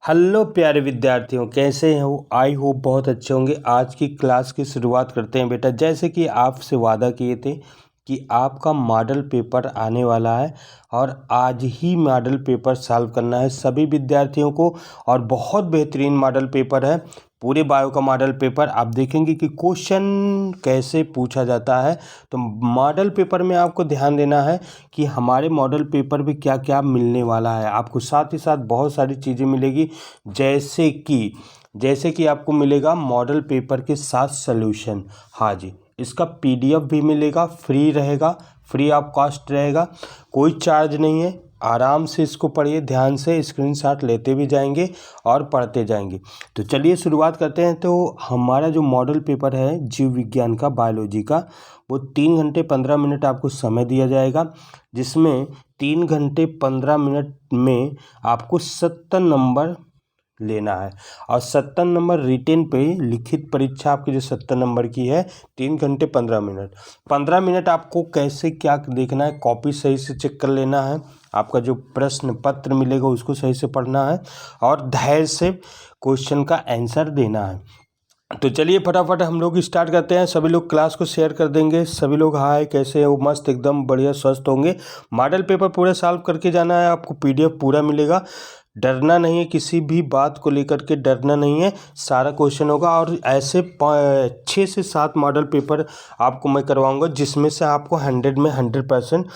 Hello प्यारे विद्यार्थियों, कैसे हो? आई होप बहुत अच्छे होंगे। आज की क्लास की शुरुआत करते हैं बेटा। जैसे कि आपसे वादा किए थे कि आपका मॉडल पेपर आने वाला है और आज ही मॉडल पेपर सॉल्व करना है सभी विद्यार्थियों को। और बहुत बेहतरीन मॉडल पेपर है, पूरे बायो का मॉडल पेपर। आप देखेंगे कि क्वेश्चन कैसे पूछा जाता है। तो मॉडल पेपर में आपको ध्यान देना है कि हमारे मॉडल पेपर में क्या क्या मिलने वाला है आपको। साथ ही साथ बहुत सारी चीज़ें मिलेगी, जैसे कि आपको मिलेगा मॉडल पेपर के साथ सॉल्यूशन। हाँ जी, इसका पीडीएफ भी मिलेगा, फ्री रहेगा, फ्री ऑफ कॉस्ट रहेगा, कोई चार्ज नहीं है। आराम से इसको पढ़िए, ध्यान से स्क्रीनशॉट लेते भी जाएंगे और पढ़ते जाएंगे। तो चलिए शुरुआत करते हैं। तो हमारा जो मॉडल पेपर है जीव विज्ञान का, बायोलॉजी का, वो 3 घंटे 15 मिनट आपको समय दिया जाएगा, जिसमें 3 घंटे 15 मिनट में आपको 70 नंबर लेना है। और 70 नंबर रिटेन पे, लिखित परीक्षा आपकी जो 70 नंबर की है, 3 घंटे 15 मिनट। 15 मिनट आपको कैसे क्या देखना है, कॉपी सही से चेक कर लेना है, आपका जो प्रश्न पत्र मिलेगा उसको सही से पढ़ना है और धैर्य से क्वेश्चन का आंसर देना है। तो चलिए फटाफट हम लोग स्टार्ट करते हैं। सभी लोग क्लास को शेयर कर देंगे। सभी लोग हाय, कैसे हो? मस्त, एकदम बढ़िया, स्वस्थ होंगे। मॉडल पेपर पूरे सॉल्व करके जाना है, आपको पीडीएफ पूरा मिलेगा। डरना नहीं है, किसी भी बात को लेकर के डरना नहीं है, सारा क्वेश्चन होगा। और ऐसे 6 से 7 मॉडल पेपर आपको मैं करवाऊंगा, जिसमें से आपको 100 में 100%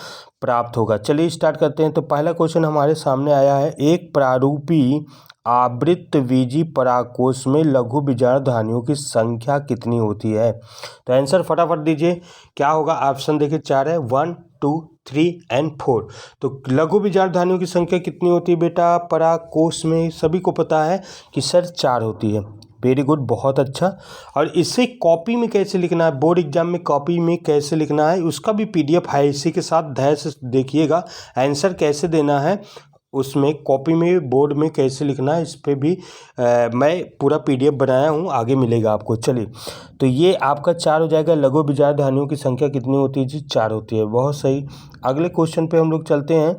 प्राप्त होगा। चलिए स्टार्ट करते हैं। तो पहला क्वेश्चन हमारे सामने आया है, एक प्रारूपी आवृतबीजी परागकोश में लघु बीजाणु धानियों की संख्या कितनी होती है? तो आंसर फटाफट दीजिए, क्या होगा? ऑप्शन देखिए 4 है, 1, 2, 3 एंड 4। तो लघु बीजाणु धानियों की संख्या कितनी होती है बेटा परागकोश में? सभी को पता है कि सर 4 होती है। वेरी गुड, बहुत अच्छा। और इसे कॉपी में कैसे लिखना है, बोर्ड एग्जाम में कॉपी में कैसे लिखना है, उसका भी पीडीएफ है। इसी के साथ धैर्य से देखिएगा, आंसर कैसे देना है, उसमें कॉपी में बोर्ड में कैसे लिखना है, इस पर भी मैं पूरा पीडीएफ बनाया हूँ, आगे मिलेगा आपको। चलिए, तो ये आपका 4 हो जाएगा। लघु बीजाणु धानियों की संख्या कितनी होती है जी? 4 होती है, बहुत सही। अगले क्वेश्चन पे हम लोग चलते हैं।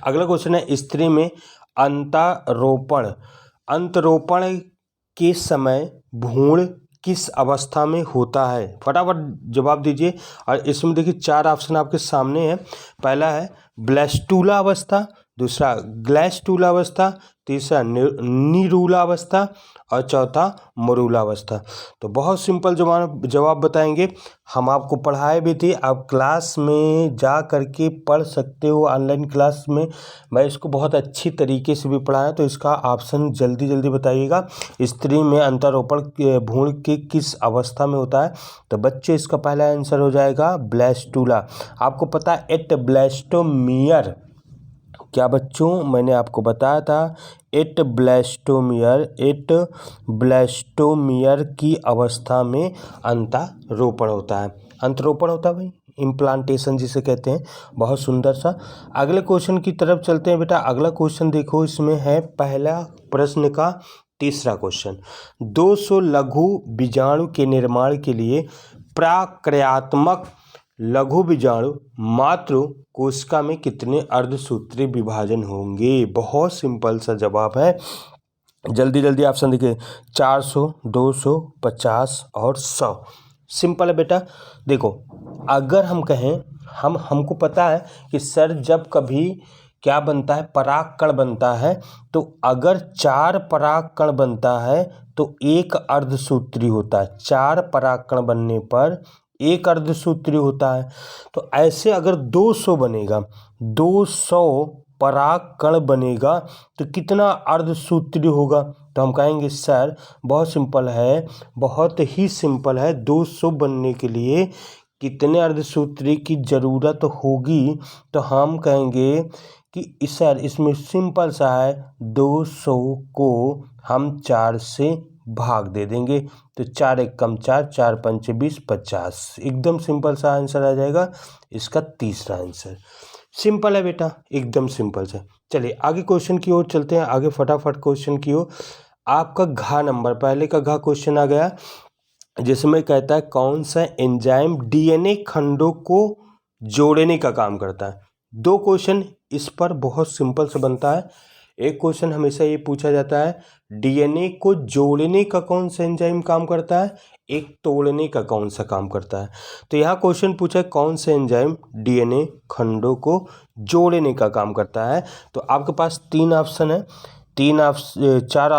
अगला क्वेश्चन है, स्त्री में अंतरोपण अंतरोपण के समय भ्रूण किस अवस्था में होता है? फटाफट जवाब दीजिए। और इसमें देखिए 4 ऑप्शन आपके सामने है। पहला है ब्लैस्टूला अवस्था, दूसरा ग्लैस्टूला अवस्था, तीसरा निरूला अवस्था और चौथा मरूला अवस्था। तो बहुत सिंपल जवाब बताएंगे। हम आपको पढ़ाए भी थे, आप क्लास में जा करके पढ़ सकते हो। ऑनलाइन क्लास में मैं इसको बहुत अच्छी तरीके से भी पढ़ाया, तो इसका ऑप्शन जल्दी जल्दी बताइएगा। स्त्री में अंतरोपण भ्रूण के किस अवस्था में होता है? तो बच्चे इसका पहला आंसर हो जाएगा ब्लैस्टूला। आपको पता है एट ब्लैस्टोमियर, क्या बच्चों मैंने आपको बताया था, एट ब्लैस्टोमियर की अवस्था में अंतरोपण होता है। अंतरोपण होता है भाई, इम्प्लांटेशन जिसे कहते हैं। बहुत सुंदर सा। अगले क्वेश्चन की तरफ चलते हैं बेटा। अगला क्वेश्चन देखो, इसमें है पहला प्रश्न का तीसरा क्वेश्चन। 200 लघु बीजाणु के निर्माण के लिए प्राक्रियात्मक लघु बीजाणु मात्र कोशिका में कितने अर्धसूत्री विभाजन होंगे? बहुत सिंपल सा जवाब है, जल्दी जल्दी ऑप्शन देखिए, 400, 200, 50 और 100। सिंपल है बेटा। देखो, अगर हम कहें, हमको पता है कि सर जब कभी क्या बनता है, परागकण बनता है, तो अगर 4 परागकण बनता है तो एक अर्धसूत्री होता है। 4 परागकण बनने पर एक अर्धसूत्री होता है। तो ऐसे अगर 200 बनेगा, 200 परागकण बनेगा, तो कितना अर्धसूत्री होगा? तो हम कहेंगे सर बहुत सिंपल है, बहुत ही सिंपल है। 200 बनने के लिए कितने अर्धसूत्री की ज़रूरत होगी? तो हम कहेंगे कि सर इसमें सिंपल सा है, 200 को हम 4 से भाग दे देंगे, तो 4 एक कम 4, 4 पंचे 20, 50। एकदम सिंपल सा आंसर आ जाएगा इसका तीसरा आंसर। सिंपल है बेटा, एकदम सिंपल से। चलिए आगे क्वेश्चन की ओर चलते हैं, आगे फटाफट क्वेश्चन की ओर। आपका घ नंबर, पहले का घ क्वेश्चन आ गया, जिसमें कहता है कौन सा एंजाइम डीएनए खंडों को जोड़ने का काम करता है? 2 क्वेश्चन इस पर बहुत सिंपल से बनता है। एक क्वेश्चन हमेशा ये पूछा जाता है, डीएनए को जोड़ने का कौन सा एंजाइम काम करता है, एक तोड़ने का कौन सा काम करता है। तो यहाँ क्वेश्चन पूछा है कौन सा एंजाइम डीएनए खंडों को जोड़ने का काम करता है। तो आपके पास चार ऑप्शन है, चार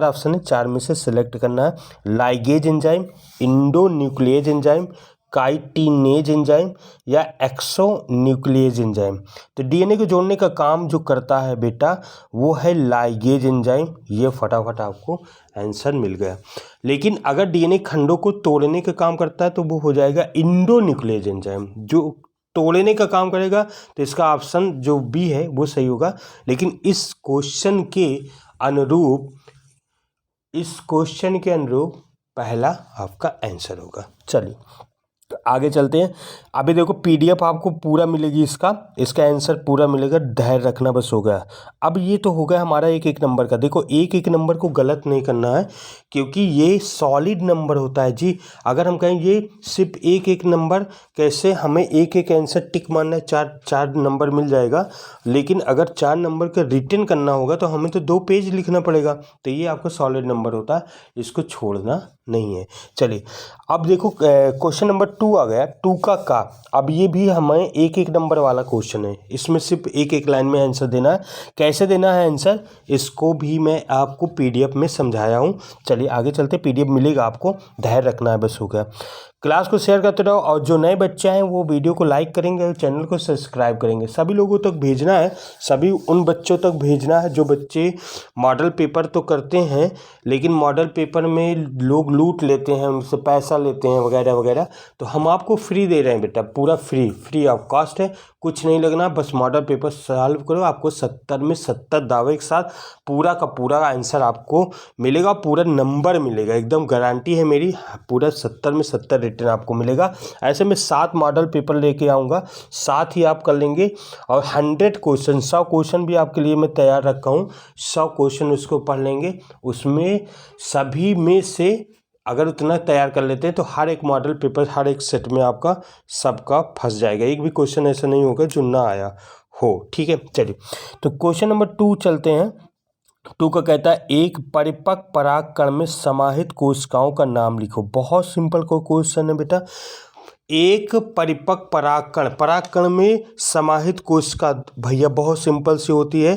ऑप्शन है, चार में से सिलेक्ट करना है। Ligase enzyme, endonuclease enzyme, chitinase enzyme या एक्सोन्यूक्लियेज एंजाइम। तो डीएनए को जोड़ने का काम जो करता है बेटा वो है लाइगेज एंजाइम। ये फटाफट आपको आंसर मिल गया। लेकिन अगर डीएनए खंडों को तोड़ने का काम करता है तो वो हो जाएगा इंडोन्यूक्लियेज एंजाइम, जो तोड़ने का काम करेगा। तो इसका ऑप्शन जो बी है वो सही होगा। लेकिन इस क्वेश्चन के अनुरूप पहला आपका आंसर होगा। चलिए तो आगे चलते हैं। अभी देखो पीडीएफ आपको पूरा मिलेगी, इसका आंसर पूरा मिलेगा, धैर्य रखना बस हो गया। अब ये तो हो गया हमारा एक एक नंबर का। देखो एक एक नंबर को गलत नहीं करना है क्योंकि ये सॉलिड नंबर होता है जी। अगर हम कहें ये सिर्फ एक एक नंबर, कैसे हमें एक एक आंसर टिक मारना है, चार नंबर मिल जाएगा। लेकिन अगर 4 नंबर का रिटर्न करना होगा तो हमें तो 2 पेज लिखना पड़ेगा। तो ये आपका सॉलिड नंबर होता है, इसको छोड़ना नहीं है। चलिए अब देखो क्वेश्चन नंबर 2 आ गया, 2 का। अब ये भी हमें एक एक नंबर वाला क्वेश्चन है, इसमें सिर्फ एक एक लाइन में आंसर देना है। कैसे देना है आंसर, इसको भी मैं आपको पीडीएफ में समझाया हूँ। चलिए आगे चलते, पीडीएफ मिलेगा आपको, धैर्य रखना है बस हो गया। क्लास को शेयर करते रहो और जो नए बच्चे हैं वो वीडियो को लाइक करेंगे और चैनल को सब्सक्राइब करेंगे। सभी लोगों तक भेजना है, सभी उन बच्चों तक भेजना है जो बच्चे मॉडल पेपर तो करते हैं लेकिन मॉडल पेपर में लोग लूट लेते हैं, उनसे पैसा लेते हैं वगैरह वगैरह। तो हम आपको फ्री दे रहे हैं बेटा, पूरा फ्री ऑफ कॉस्ट है, कुछ नहीं लगना। बस मॉडल पेपर सॉल्व करो, आपको 70 में 70 दावे के साथ पूरा का पूरा आंसर आपको मिलेगा, पूरा नंबर मिलेगा, एकदम गारंटी है मेरी, पूरा 70 में 70 रिटर्न आपको मिलेगा। ऐसे में 7 मॉडल पेपर लेके आऊँगा, 7 ही आप कर लेंगे और 100 क्वेश्चन 100 क्वेश्चन भी आपके लिए मैं तैयार रखा हूँ। 100 क्वेश्चन उसको पढ़ लेंगे, उसमें सभी में से अगर उतना तैयार कर लेते हैं तो हर एक मॉडल पेपर हर एक सेट में आपका सबका फंस जाएगा, एक भी क्वेश्चन ऐसा नहीं होगा जो ना आया हो। ठीक है, चलिए तो क्वेश्चन नंबर 2 चलते हैं। 2 का कहता है एक परिपक्व परागकण में समाहित कोशिकाओं का नाम लिखो। बहुत सिंपल को क्वेश्चन है बेटा। एक परिपक्व परागकण में समाहित कोशिका भैया बहुत सिंपल सी होती है।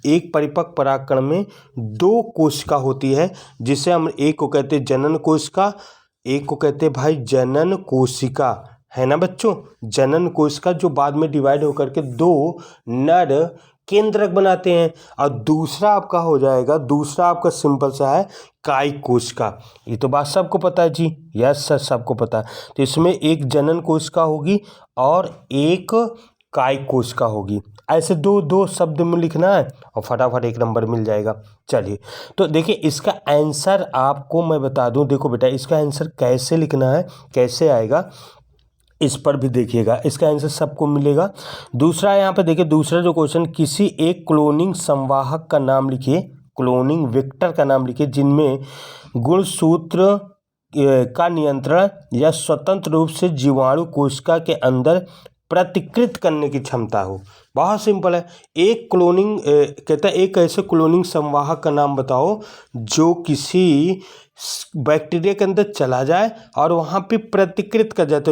एक परिपक्व परागकण में 2 कोशिका होती है, जिसे हम एक को कहते हैं जनन कोशिका, एक को कहते हैं भाई जनन कोशिका, है ना बच्चों। जनन कोशिका जो बाद में डिवाइड होकर के 2 नर केंद्रक बनाते हैं। और दूसरा आपका हो जाएगा, दूसरा आपका सिंपल सा है कायिक कोशिका। ये तो बात सबको पता है जी, यस सर सबको पता है। तो इसमें एक जनन कोशिका होगी और एक कायिक कोशिका होगी। ऐसे दो शब्द में लिखना है और फटाफट एक नंबर मिल जाएगा। चलिए तो देखिए इसका आंसर आपको मैं बता दूं। देखो बेटा इसका आंसर कैसे लिखना है, कैसे आएगा, इस पर भी देखिएगा, इसका आंसर सबको मिलेगा। दूसरा यहाँ पे देखिए, दूसरा जो क्वेश्चन, किसी एक क्लोनिंग संवाहक का नाम लिखिए, क्लोनिंग वेक्टर का नाम लिखिए जिनमें गुणसूत्र का नियंत्रण या स्वतंत्र रूप से जीवाणु कोशिका के अंदर प्रतिकृत करने की क्षमता हो। बहुत सिंपल है। एक क्लोनिंग कहता है एक ऐसे क्लोनिंग संवाहक का नाम बताओ जो किसी बैक्टीरिया के अंदर चला जाए और वहाँ पे प्रतिकृत कर जाए। तो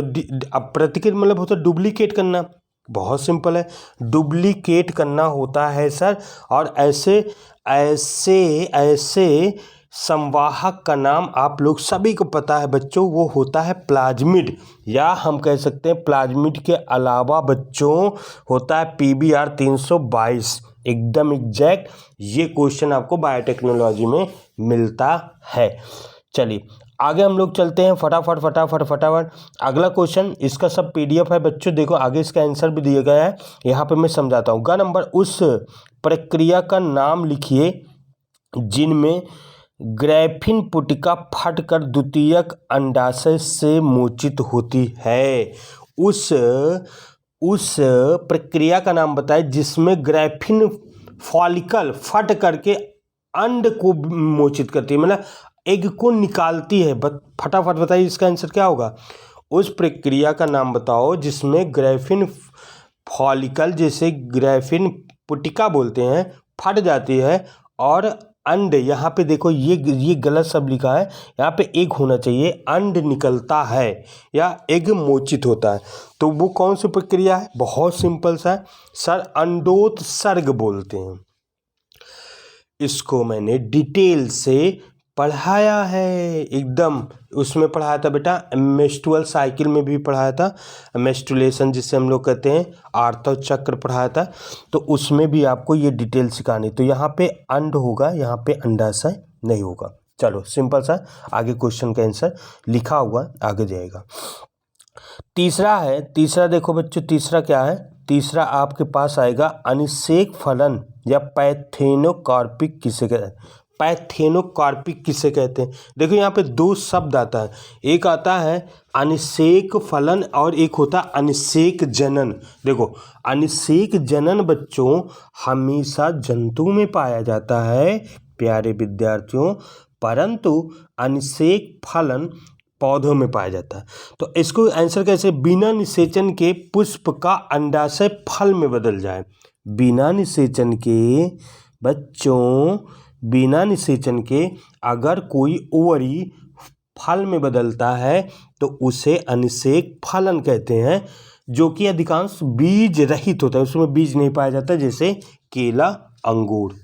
अब प्रतिकृत मतलब होता है डुप्लीकेट करना। बहुत सिंपल है, डुप्लीकेट करना होता है सर। और ऐसे ऐसे ऐसे संवाहक का नाम आप लोग सभी को पता है बच्चों, वो होता है प्लाज्मिड, या हम कह सकते हैं प्लाज्मिड के अलावा बच्चों होता है PBr 322। एकदम एग्जैक्ट ये क्वेश्चन आपको बायोटेक्नोलॉजी में मिलता है। चलिए आगे हम लोग चलते हैं, फटाफट। अगला क्वेश्चन, इसका सब PDF है बच्चों, देखो आगे इसका आंसर भी दिया गया है, यहाँ पे मैं समझाता हूँ। ग नंबर, उस प्रक्रिया का नाम लिखिए जिनमें ग्रैफीन पुटिका फटकर द्वितीयक अंडाशय से मोचित होती है। उस प्रक्रिया का नाम बताए जिसमें ग्रैफीन फॉलिकल फट करके अंड को मोचित करती है, मतलब एग को निकालती है। फटाफट बताइए इसका आंसर क्या होगा। उस प्रक्रिया का नाम बताओ जिसमें ग्रैफीन फॉलिकल, जैसे ग्रैफीन पुटिका बोलते हैं, फट जाती है और अंड, यहाँ पे देखो ये गलत शब्द लिखा है, यहाँ पे एग होना चाहिए, अंड निकलता है या एग मोचित होता है। तो वो कौन सी प्रक्रिया है? बहुत सिंपल सा है सर, अंडोत्सर्ग बोलते हैं। इसको मैंने डिटेल से पढ़ाया है, एकदम उसमें पढ़ाया था बेटा, मेंस्ट्रुअल साइकिल में भी पढ़ाया था, मेंस्ट्रुएशन जिसे हम लोग कहते हैं, आर्तव चक्र पढ़ाया था, तो उसमें भी आपको ये डिटेल सिखानी। तो यहाँ पे अंड होगा, यहाँ पे अंडाशय नहीं होगा। चलो सिंपल सा, आगे क्वेश्चन का आंसर लिखा हुआ आगे जाएगा। तीसरा है, तीसरा देखो बच्चों, तीसरा क्या है? तीसरा आपके पास आएगा अनिषेक फलन या पैथेनोकार्पिक किसे कहते हैं? पैथेनोकार्पिक किसे कहते हैं? देखो यहाँ पे दो शब्द आता है, एक आता है अनिषेक फलन और एक होता है अनिषेक जनन। देखो अनिषेक जनन बच्चों हमेशा जंतु में पाया जाता है प्यारे विद्यार्थियों, परंतु अनिषेक फलन पौधों में पाया जाता है। तो इसको आंसर कैसे? बिना निषेचन के पुष्प का अंडाशय फल में बदल जाए। बिना निषेचन के बच्चों, बिना निषेचन के अगर कोई ओवरी फल में बदलता है तो उसे अनिषेक फलन कहते हैं, जो कि अधिकांश बीज रहित होता है, उसमें बीज नहीं पाया जाता, जैसे केला, अंगूर।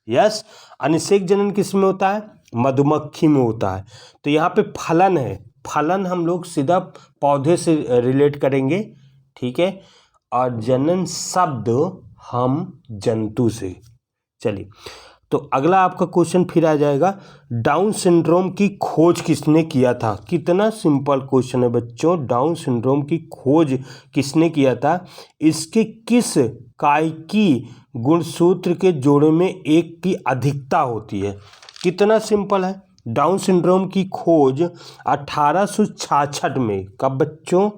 यस, अनिषेक जनन किस में होता है? मधुमक्खी में होता है। तो यहाँ पे फलन है, फलन हम लोग सीधा पौधे से रिलेट करेंगे, ठीक है, और जनन शब्द हम जंतु से। चलिए, तो अगला आपका क्वेश्चन फिर आ जाएगा, डाउन सिंड्रोम की खोज किसने किया था? कितना सिंपल क्वेश्चन है बच्चों, डाउन सिंड्रोम की खोज किसने किया था? इसके किस कायिकी गुणसूत्र के जोड़े में एक की अधिकता होती है? कितना सिंपल है, डाउन सिंड्रोम की खोज 1866 में, कब बच्चों?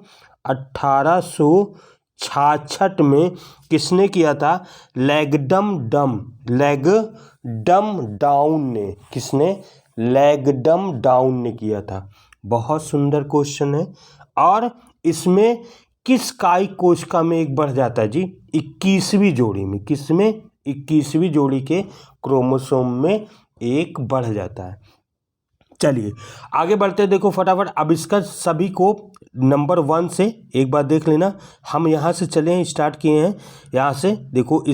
1866 में किसने किया था? लैगडम डाउन ने। किसने? लैगडम डाउन ने किया था। बहुत सुंदर क्वेश्चन है। और इसमें किस कायिक कोशिका में एक बढ़ जाता है जी? 21वीं जोड़ी में। किसमें? 21वीं जोड़ी के क्रोमोसोम में एक बढ़ जाता है। चलिए आगे बढ़ते हैं, देखो फटाफट। अब इसका सभी को नंबर 1 से एक बार देख लेना। हम यहाँ से चले हैं, स्टार्ट किए हैं यहाँ से। देखो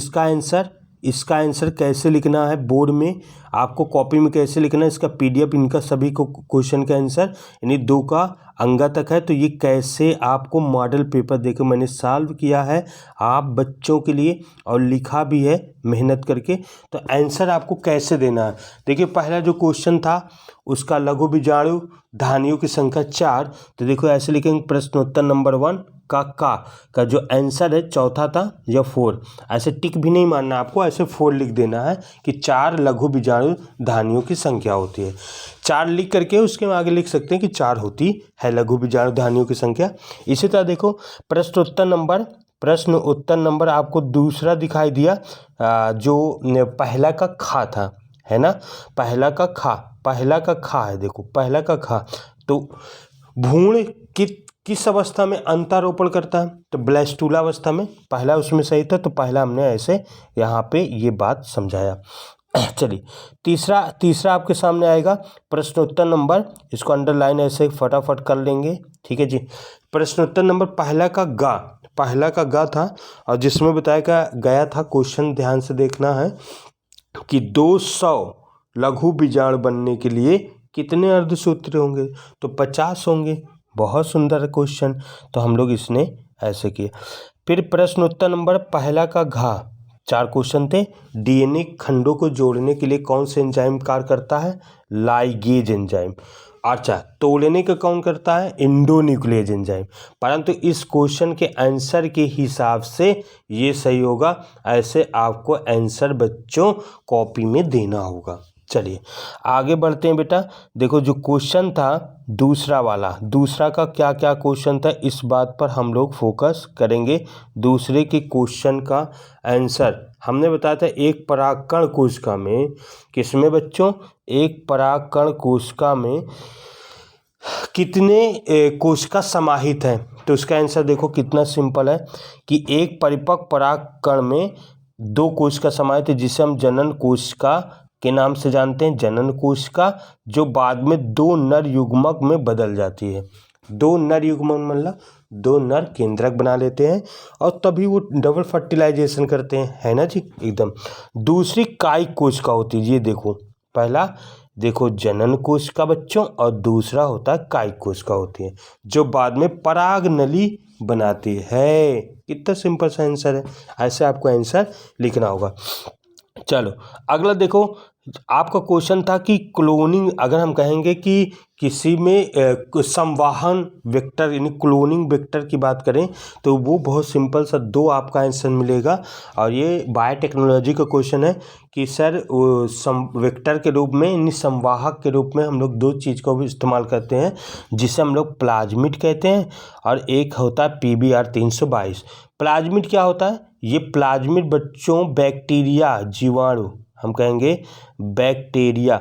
इसका आंसर कैसे लिखना है, बोर्ड में आपको कॉपी में कैसे लिखना है, इसका PDF इनका सभी को क्वेश्चन का आंसर यानी 2 का अंगा तक है। तो ये कैसे आपको मॉडल पेपर देखो मैंने सॉल्व किया है आप बच्चों के लिए और लिखा भी है मेहनत करके। तो आंसर आपको कैसे देना है, देखिए पहला जो क्वेश्चन था उसका लघु बीजाणु धानियों की संख्या 4। तो देखो ऐसे लिखेंगे, प्रश्नोत्तर नंबर 1 का जो आंसर है चौथा था या 4। ऐसे टिक भी नहीं मानना आपको, ऐसे 4 लिख देना है कि 4 लघु बीजाणु धानियों की संख्या होती है। 4 लिख करके उसके आगे लिख सकते हैं कि 4 होती है लघु बीजाणु धानियों की संख्या। इसी तरह देखो प्रश्न उत्तर नंबर आपको दूसरा दिखाई दिया, जो पहला का खा था, है ना, पहला का खा है। देखो पहला का खा, तो भ्रूण किस अवस्था में अंतारोपण करता है? तो ब्लैस्टूला अवस्था में। पहला उसमें सही था, तो पहला हमने ऐसे यहाँ पे ये बात समझाया। चलिए तीसरा आपके सामने आएगा प्रश्नोत्तर नंबर, इसको अंडरलाइन ऐसे फटाफट कर लेंगे, ठीक है जी। प्रश्नोत्तर नंबर पहला का गा था, और जिसमें बताया गया था, क्वेश्चन ध्यान से देखना है कि 200 लघु बीजाणु बनने के लिए कितने अर्धसूत्री होंगे? तो 50 होंगे। बहुत सुंदर क्वेश्चन, तो हम लोग इसने ऐसे किया। फिर प्रश्न उत्तर नंबर पहला का घा, 4 क्वेश्चन थे। DNA खंडों को जोड़ने के लिए कौन से एंजाइम कार्य करता है? Ligase enzyme. अच्छा, तोड़ने का कौन करता है? एंडोन्यूक्लियेज एंजाइम। परंतु इस क्वेश्चन के आंसर के हिसाब से ये सही होगा, ऐसे आपको आंसर बच्चों कॉपी में देना होगा। चलिए आगे बढ़ते हैं बेटा। देखो जो क्वेश्चन था दूसरा का क्या क्या क्वेश्चन था, इस बात पर हम लोग फोकस करेंगे। दूसरे के क्वेश्चन का आंसर हमने बताया था, एक परागकण कोशिका में, किसमें बच्चों? एक परागकण कोशिका में कितने कोशिका समाहित हैं? तो उसका आंसर देखो कितना सिंपल है कि एक परिपक्व परागकण में 2 कोशिका समाहित है जिसे हम जनन कोशिका के नाम से जानते हैं। जनन कोशिका जो बाद में 2 नर युग्मक में बदल जाती है। 2 नर युग्मक मतलब 2 नर केंद्रक बना लेते हैं और तभी वो डबल फर्टिलाइजेशन करते हैं, है ना जी एकदम। दूसरी कायिक कोशिका होती है, ये देखो, पहला देखो जनन कोशिका बच्चों और दूसरा होता है कायिक कोशिका होती है जो बाद में पराग नली बनाती है। कितना सिंपल सा आंसर है, ऐसे आपको आंसर लिखना होगा। चलो अगला देखो, आपका क्वेश्चन था कि क्लोनिंग, अगर हम कहेंगे कि किसी में संवाहन वेक्टर यानी क्लोनिंग वेक्टर की बात करें तो वो बहुत सिंपल सा 2 आपका आंसर मिलेगा। और ये बायोटेक्नोलॉजी का क्वेश्चन है कि सर वेक्टर के रूप में यानी संवाहक के रूप में हम लोग 2 चीज़ को भी इस्तेमाल करते हैं जिसे हम लोग प्लाज्मिड कहते हैं और एक होता है PBr 322। प्लाज्मिड क्या होता है? ये प्लाज्मिड बच्चों बैक्टीरिया जीवाणु, हम कहेंगे बैक्टीरिया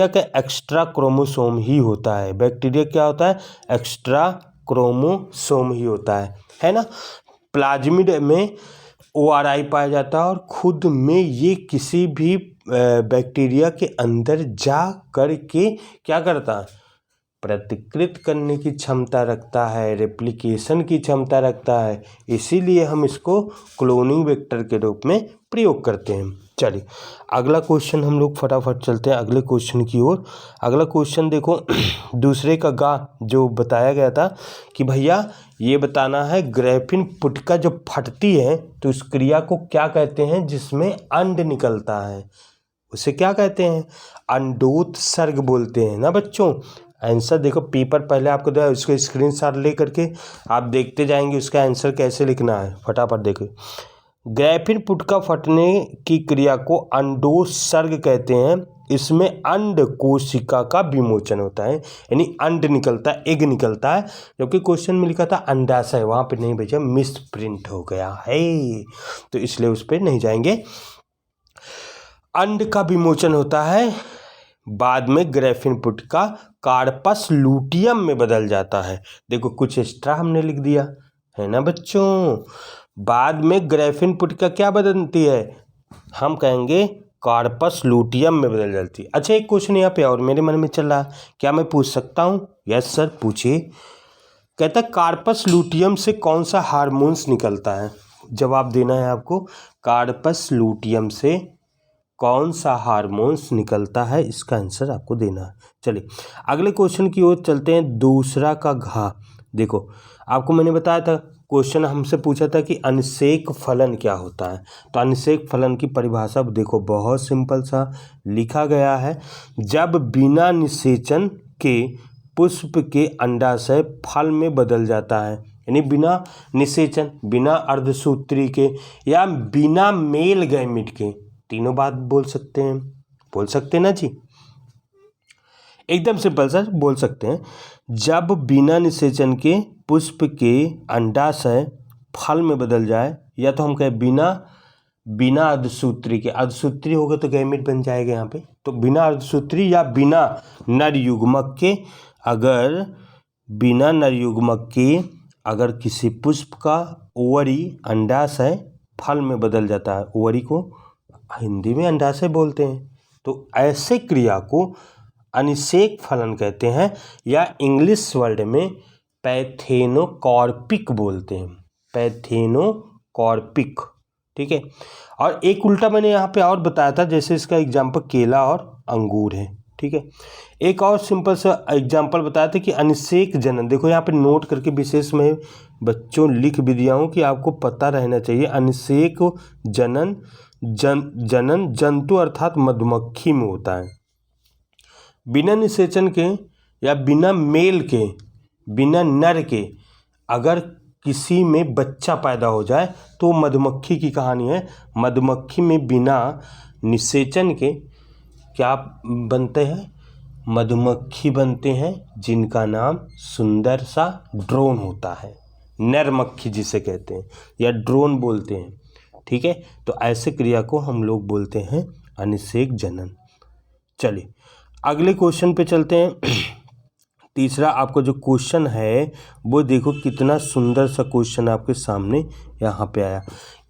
का एक्स्ट्रा क्रोमोसोम ही होता है। बैक्टीरिया क्या होता है? एक्स्ट्रा क्रोमोसोम ही होता है ना। प्लाज्मिड में ORI पाया जाता है और खुद में ये किसी भी बैक्टीरिया के अंदर जा करके क्या करता है? प्रतिकृत करने की क्षमता रखता है, रेप्लिकेशन की क्षमता रखता है, इसीलिए हम इसको क्लोनिंग वेक्टर के रूप में प्रयोग करते हैं। चलिए अगला क्वेश्चन हम लोग फटाफट चलते हैं अगले क्वेश्चन की ओर। अगला क्वेश्चन देखो दूसरे का गा जो बताया गया था कि भैया ये बताना है ग्रेफिन पुटिका जब फटती है तो इस क्रिया को क्या कहते हैं जिसमें अंड निकलता है, उसे क्या कहते हैं? अंडोत्सर्ग बोलते हैं ना बच्चों। आंसर देखो, पेपर पहले आपको दिया, उसको स्क्रीनशॉट ले करके आप देखते जाएंगे उसका आंसर कैसे लिखना है, फटाफट देखो। ग्रेफिन पुटिका फटने की क्रिया को अंडोत्सर्ग कहते हैं। इसमें अंड कोशिका का विमोचन होता है, यानी अंड निकलता है, एग निकलता है, जबकि क्वेश्चन में लिखा था अंडाशय, वहाँ पे नहीं भेजा, मिस प्रिंट हो गया है तो इसलिए उस पर नहीं जाएंगे। अंड का विमोचन होता है, बाद में ग्रेफिन पुटिका कार्पस लूटियम में बदल जाता है। देखो कुछ एक्स्ट्रा हमने लिख दिया है ना बच्चों। बाद में ग्रेफिन पुटिका क्या बदलती है? हम कहेंगे कार्पस लूटियम में बदल जाती है। अच्छा एक क्वेश्चन यहाँ पे और मेरे मन में चल रहा है, क्या मैं पूछ सकता हूँ? यस सर पूछिए। कहता है कार्पस लूटियम से कौन सा हार्मोन्स निकलता है? जवाब देना है आपको, कार्पस लूटियम से कौन सा हार्मोन्स निकलता है, इसका आंसर आपको देना है। चलिए अगले क्वेश्चन की ओर चलते हैं। दूसरा का घा, देखो आपको मैंने बताया था, क्वेश्चन हमसे पूछा था कि अनिषेक फलन क्या होता है। तो अनिषेक फलन की परिभाषा देखो बहुत सिंपल सा लिखा गया है, जब बिना निषेचन के पुष्प के अंडाशय फल में बदल जाता है, यानी बिना निषेचन, बिना अर्धसूत्री के या बिना मेल गैमिट के, तीनों बात बोल सकते हैं ना जी, एकदम सिंपल सर बोल सकते हैं। जब बिना निषेचन के पुष्प के अंडाशय फल में बदल जाए, या तो हम कहें बिना अर्धसूत्री के, अर्धसूत्री होगा तो गैमेट बन जाएगा यहाँ पे, तो बिना अर्धसूत्री या बिना नर युग्मक के, अगर बिना नर युग्मक के अगर किसी पुष्प का ओवरी अंडाशय फल में बदल जाता है, ओवरी को हिंदी में अंडाशय बोलते हैं, तो ऐसे क्रिया को अनिषेक फलन कहते हैं, या इंग्लिश वर्ड में पैथेनोकॉर्पिक बोलते हैं, पैथेनोकॉर्पिक, ठीक है। और एक उल्टा मैंने यहाँ पे और बताया था, जैसे इसका एग्जाम्पल केला और अंगूर है, ठीक है। एक और सिंपल सा एग्जाम्पल बताया था कि अनिषेक जनन, देखो यहाँ पे नोट करके विशेष में बच्चों लिख भी दिया हूँ कि आपको पता रहना चाहिए। अनिषेक जनन जनन जंतु अर्थात मधुमक्खी में होता है। बिना निषेचन के या बिना मेल के, बिना नर के अगर किसी में बच्चा पैदा हो जाए तो मधुमक्खी की कहानी है। मधुमक्खी में बिना निषेचन के क्या बनते हैं? मधुमक्खी बनते हैं जिनका नाम सुंदर सा ड्रोन होता है, नर मक्खी जिसे कहते हैं या ड्रोन बोलते हैं, ठीक है। तो ऐसे क्रिया को हम लोग बोलते हैं अनिषेक जनन। चलिए अगले क्वेश्चन पे चलते हैं। तीसरा आपको जो क्वेश्चन है वो देखो कितना सुंदर सा क्वेश्चन आपके सामने यहाँ पे आया।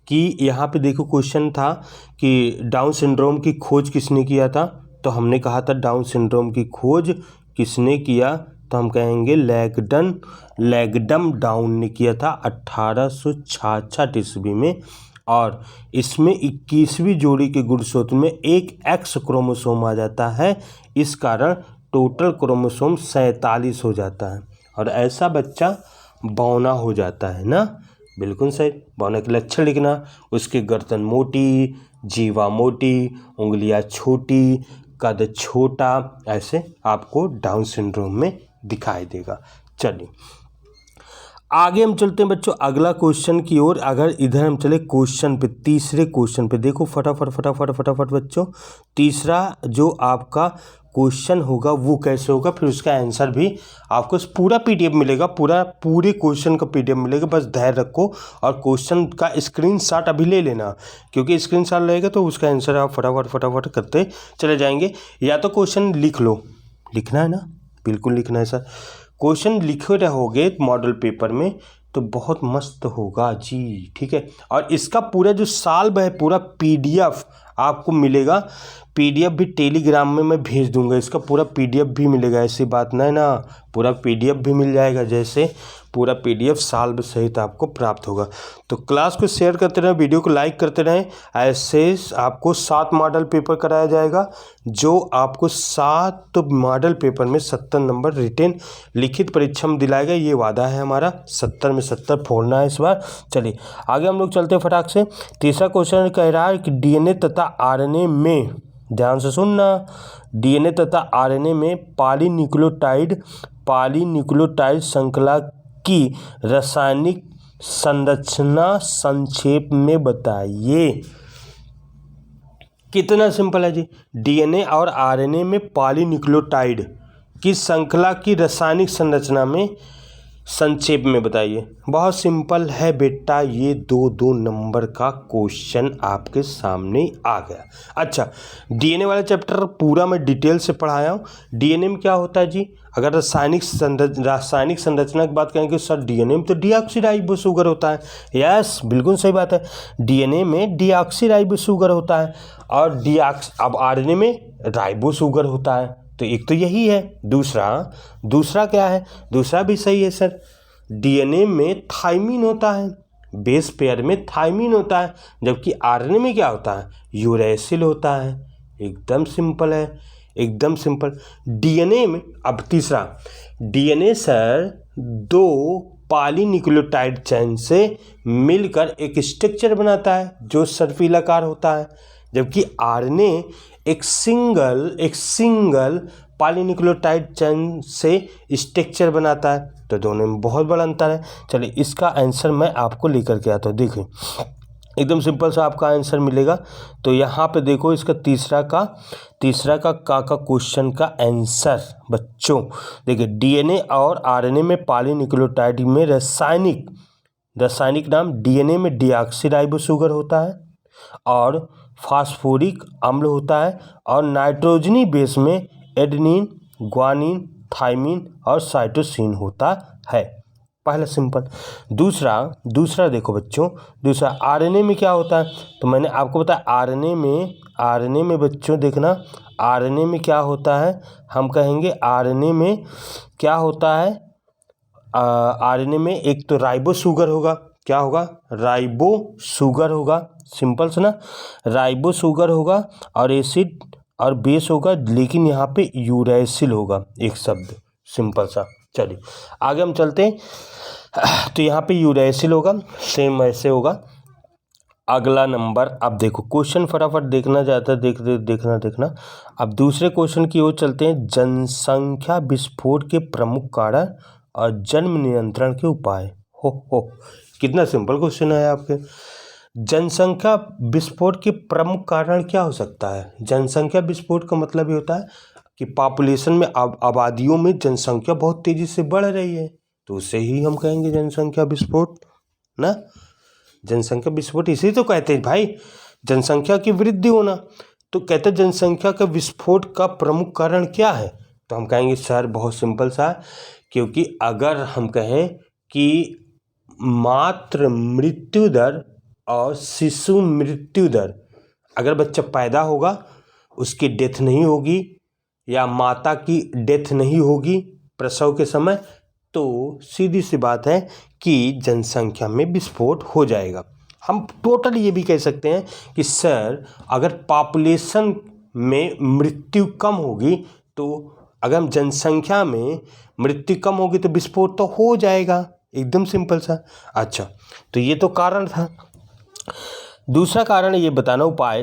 कि यहाँ पे देखो क्वेश्चन था कि डाउन सिंड्रोम की खोज किसने किया था, तो हमने कहा था डाउन सिंड्रोम की खोज किसने किया, तो हम कहेंगे लैगडम डाउन ने किया था 1866 ईस्वी में। और इसमें 21वीं जोड़ी के गुणसूत्र में एक एक्स क्रोमोसोम आ जाता है, इस कारण टोटल क्रोमोसोम 47 हो जाता है और ऐसा बच्चा बौना हो जाता है ना। बिल्कुल सही। बौना के लक्षण लिखना, उसकी गर्दन मोटी, जीवा मोटी, उंगलियां छोटी, कद छोटा, ऐसे आपको डाउन सिंड्रोम में दिखाई देगा। चलिए आगे हम चलते हैं बच्चों अगला क्वेश्चन की ओर। अगर इधर हम चले क्वेश्चन पे, तीसरे क्वेश्चन पे देखो फटाफट बच्चों। तीसरा जो आपका क्वेश्चन होगा वो कैसे होगा, फिर उसका आंसर भी आपको पूरा पीडीएफ मिलेगा, पूरे क्वेश्चन का पीडीएफ मिलेगा। बस धैर्य रखो और क्वेश्चन का स्क्रीनशॉट अभी ले लेना, क्योंकि स्क्रीनशॉट रहेगा तो उसका आंसर आप फटाफट करते चले जाएंगे। या तो क्वेश्चन लिख लो, लिखना है ना, बिल्कुल लिखना है सर। क्वेश्चन लिखे रहोगे मॉडल पेपर में तो बहुत मस्त होगा जी, ठीक है। और इसका पूरा जो सॉल्व है पूरा पीडीएफ आपको मिलेगा। पीडीएफ भी टेलीग्राम में मैं भेज दूंगा, इसका पूरा पीडीएफ भी मिलेगा, ऐसी बात नहीं ना, पूरा पीडीएफ भी मिल जाएगा। जैसे पूरा पीडीएफ सॉल्व सहित आपको प्राप्त होगा। तो क्लास को शेयर करते रहें, वीडियो को लाइक करते रहें। ऐसे आपको 7 मॉडल पेपर कराया जाएगा, जो आपको 7 मॉडल पेपर में 70 नंबर रिटेन लिखित परीक्षा में दिलाएगा। ये वादा है हमारा, 70 में 70 फोड़ना है इस बार। चलिए आगे हम लोग चलते हैं फटाक से। तीसरा क्वेश्चन कह रहा है कि डीएनए तथा आरएनए में, ध्यान से सुनना, डीएनए तथा आरएनए में पॉलीन्यूक्लियोटाइड श्रृंखला की रासायनिक संरचना संक्षेप में बताइए। कितना सिंपल है जी। डीएनए और आरएनए में पॉलीन्यूक्लियोटाइड की श्रृंखला की रासायनिक संरचना में संक्षेप में बताइए। बहुत सिंपल है बेटा, ये 2 नंबर का क्वेश्चन आपके सामने आ गया। अच्छा, डीएनए वाला चैप्टर पूरा मैं डिटेल से पढ़ाया हूँ। डीएनए में क्या होता है जी, अगर रासायनिक संरचना की बात करेंगे सर, डीएनए में तो डीऑक्सीराइबो शुगर होता है। यस, बिल्कुल सही बात है, डीएनए में डीऑक्सीराइबो शुगर होता है और अब आरएनए में राइबो शुगर होता है। तो एक तो यही है। दूसरा क्या है, दूसरा भी सही है सर, डीएनए में थाइमिन होता है, बेस पेयर में थाइमिन होता है, जबकि आरएनए में क्या होता है, यूरेसिल होता है। एकदम सिंपल है, एकदम सिंपल। डीएनए में अब तीसरा, डीएनए सर 2 पॉलीन्यूक्लियोटाइड चेन से मिलकर एक स्ट्रक्चर बनाता है जो सर्पिलाकार होता है, जबकि आरएनए एक सिंगल पॉलीन्यूक्लियोटाइड चेन से स्ट्रक्चर बनाता है। तो दोनों में बहुत बड़ा अंतर है। चलिए इसका आंसर मैं आपको लेकर के आता हूँ। देखिए एकदम सिंपल सा आपका आंसर मिलेगा। तो यहाँ पे देखो इसका तीसरा का क्वेश्चन का आंसर बच्चों देखिए, डीएनए और आरएनए में पॉलीन्यूक्लियोटाइड में रासायनिक नाम, डीएनए में डीऑक्सीराइबो शुगर होता है और फास्फोरिक अम्ल होता है, और नाइट्रोजनी बेस में एडेनिन, ग्वानिन, थाइमिन और साइटोसिन होता है। पहला सिंपल। दूसरा देखो बच्चों, दूसरा आरएनए में क्या होता है, तो मैंने आपको बताया आरएनए में बच्चों देखना, आरएनए में क्या होता है, हम कहेंगे आरएनए में क्या होता है, आरएनए में एक तो राइबो शुगर होगा, क्या होगा, राइबो शुगर होगा, सिंपल से ना, राइबो शुगर होगा और एसिड और बेस होगा, लेकिन यहाँ पे यूरेसिल होगा, एक शब्द, सिंपल सा। चलिए आगे हम चलते हैं। तो यहाँ पे यूरेसिल होगा, सेम ऐसे होगा। अगला नंबर, अब देखो क्वेश्चन फटाफट देखना चाहता है, देखना। अब दूसरे क्वेश्चन की ओर चलते हैं। जनसंख्या विस्फोट के प्रमुख कारण और जन्म नियंत्रण के उपाय। हो कितना सिंपल क्वेश्चन है आपके। जनसंख्या विस्फोट के प्रमुख कारण क्या हो सकता है। जनसंख्या विस्फोट का मतलब ये होता है कि पॉपुलेशन में आबादियों में जनसंख्या बहुत तेजी से बढ़ रही है, तो उसे ही हम कहेंगे जनसंख्या विस्फोट ना। जनसंख्या विस्फोट इसी तो कहते हैं भाई, जनसंख्या की वृद्धि होना। तो कहते हैं जनसंख्या का विस्फोट का प्रमुख कारण क्या है, तो हम कहेंगे सर बहुत सिंपल सा, क्योंकि अगर हम कहें कि मात्र मृत्यु दर और शिशु मृत्यु दर, अगर बच्चा पैदा होगा उसकी डेथ नहीं होगी या माता की डेथ नहीं होगी प्रसव के समय, तो सीधी सी बात है कि जनसंख्या में विस्फोट हो जाएगा। हम टोटल ये भी कह सकते हैं कि सर अगर पॉपुलेशन में मृत्यु कम होगी तो अगर हम जनसंख्या में मृत्यु कम होगी तो विस्फोट तो हो जाएगा, एकदम सिंपल सा। अच्छा, तो ये तो कारण था। दूसरा कारण ये बताना उपाय,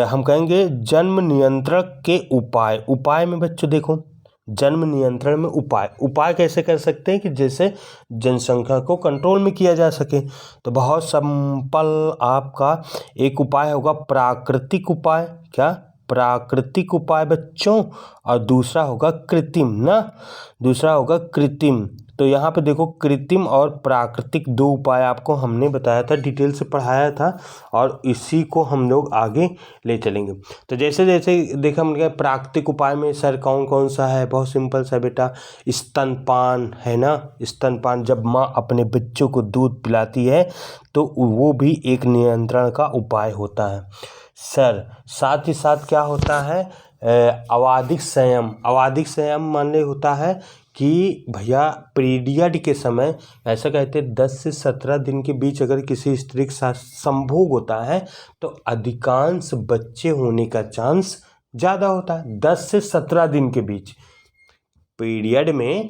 हम कहेंगे जन्म नियंत्रण के उपाय। उपाय में बच्चों देखो, जन्म नियंत्रण में उपाय कैसे कर सकते हैं कि जैसे जनसंख्या को कंट्रोल में किया जा सके। तो बहुत सिंपल आपका एक उपाय होगा प्राकृतिक उपाय। क्या? प्राकृतिक उपाय बच्चों। और दूसरा होगा कृत्रिम ना, दूसरा होगा कृत्रिम। तो यहाँ पे देखो कृत्रिम और प्राकृतिक दो उपाय आपको हमने बताया था, डिटेल से पढ़ाया था और इसी को हम लोग आगे ले चलेंगे। तो जैसे जैसे देखा हमने प्राकृतिक उपाय में सर कौन कौन सा है, बहुत सिंपल सा बेटा, स्तनपान है ना। स्तनपान, जब माँ अपने बच्चों को दूध पिलाती है तो वो भी एक नियंत्रण का उपाय होता है सर। साथ ही साथ क्या होता है, आवधिक संयम। आवधिक संयम माने होता है कि भैया पीरियड के समय, ऐसा कहते हैं 10 से 17 दिन के बीच अगर किसी स्त्री के साथ संभोग होता है तो अधिकांश बच्चे होने का चांस ज़्यादा होता है। 10 से 17 दिन के बीच पीरियड में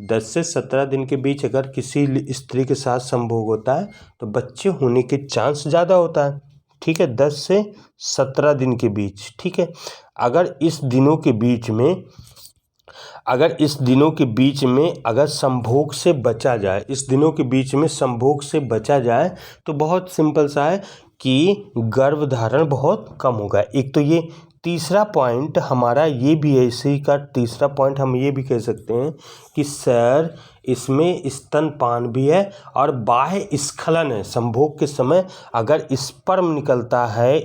10 से 17 दिन के बीच अगर किसी स्त्री के साथ संभोग होता है तो बच्चे होने के चांस ज़्यादा होता है। ठीक है, 10 से 17 दिन के बीच। ठीक है, अगर इस दिनों के बीच में अगर संभोग से बचा जाए, इस दिनों के बीच में संभोग से बचा जाए तो बहुत सिंपल सा है कि गर्भधारण बहुत कम होगा। एक तो ये तीसरा पॉइंट हमारा ये भी है, इसी का तीसरा पॉइंट हम ये भी कह सकते हैं कि सर इसमें स्तनपान भी है और बाह्य स्खलन है। संभोग के समय अगर स्पर्म निकलता है,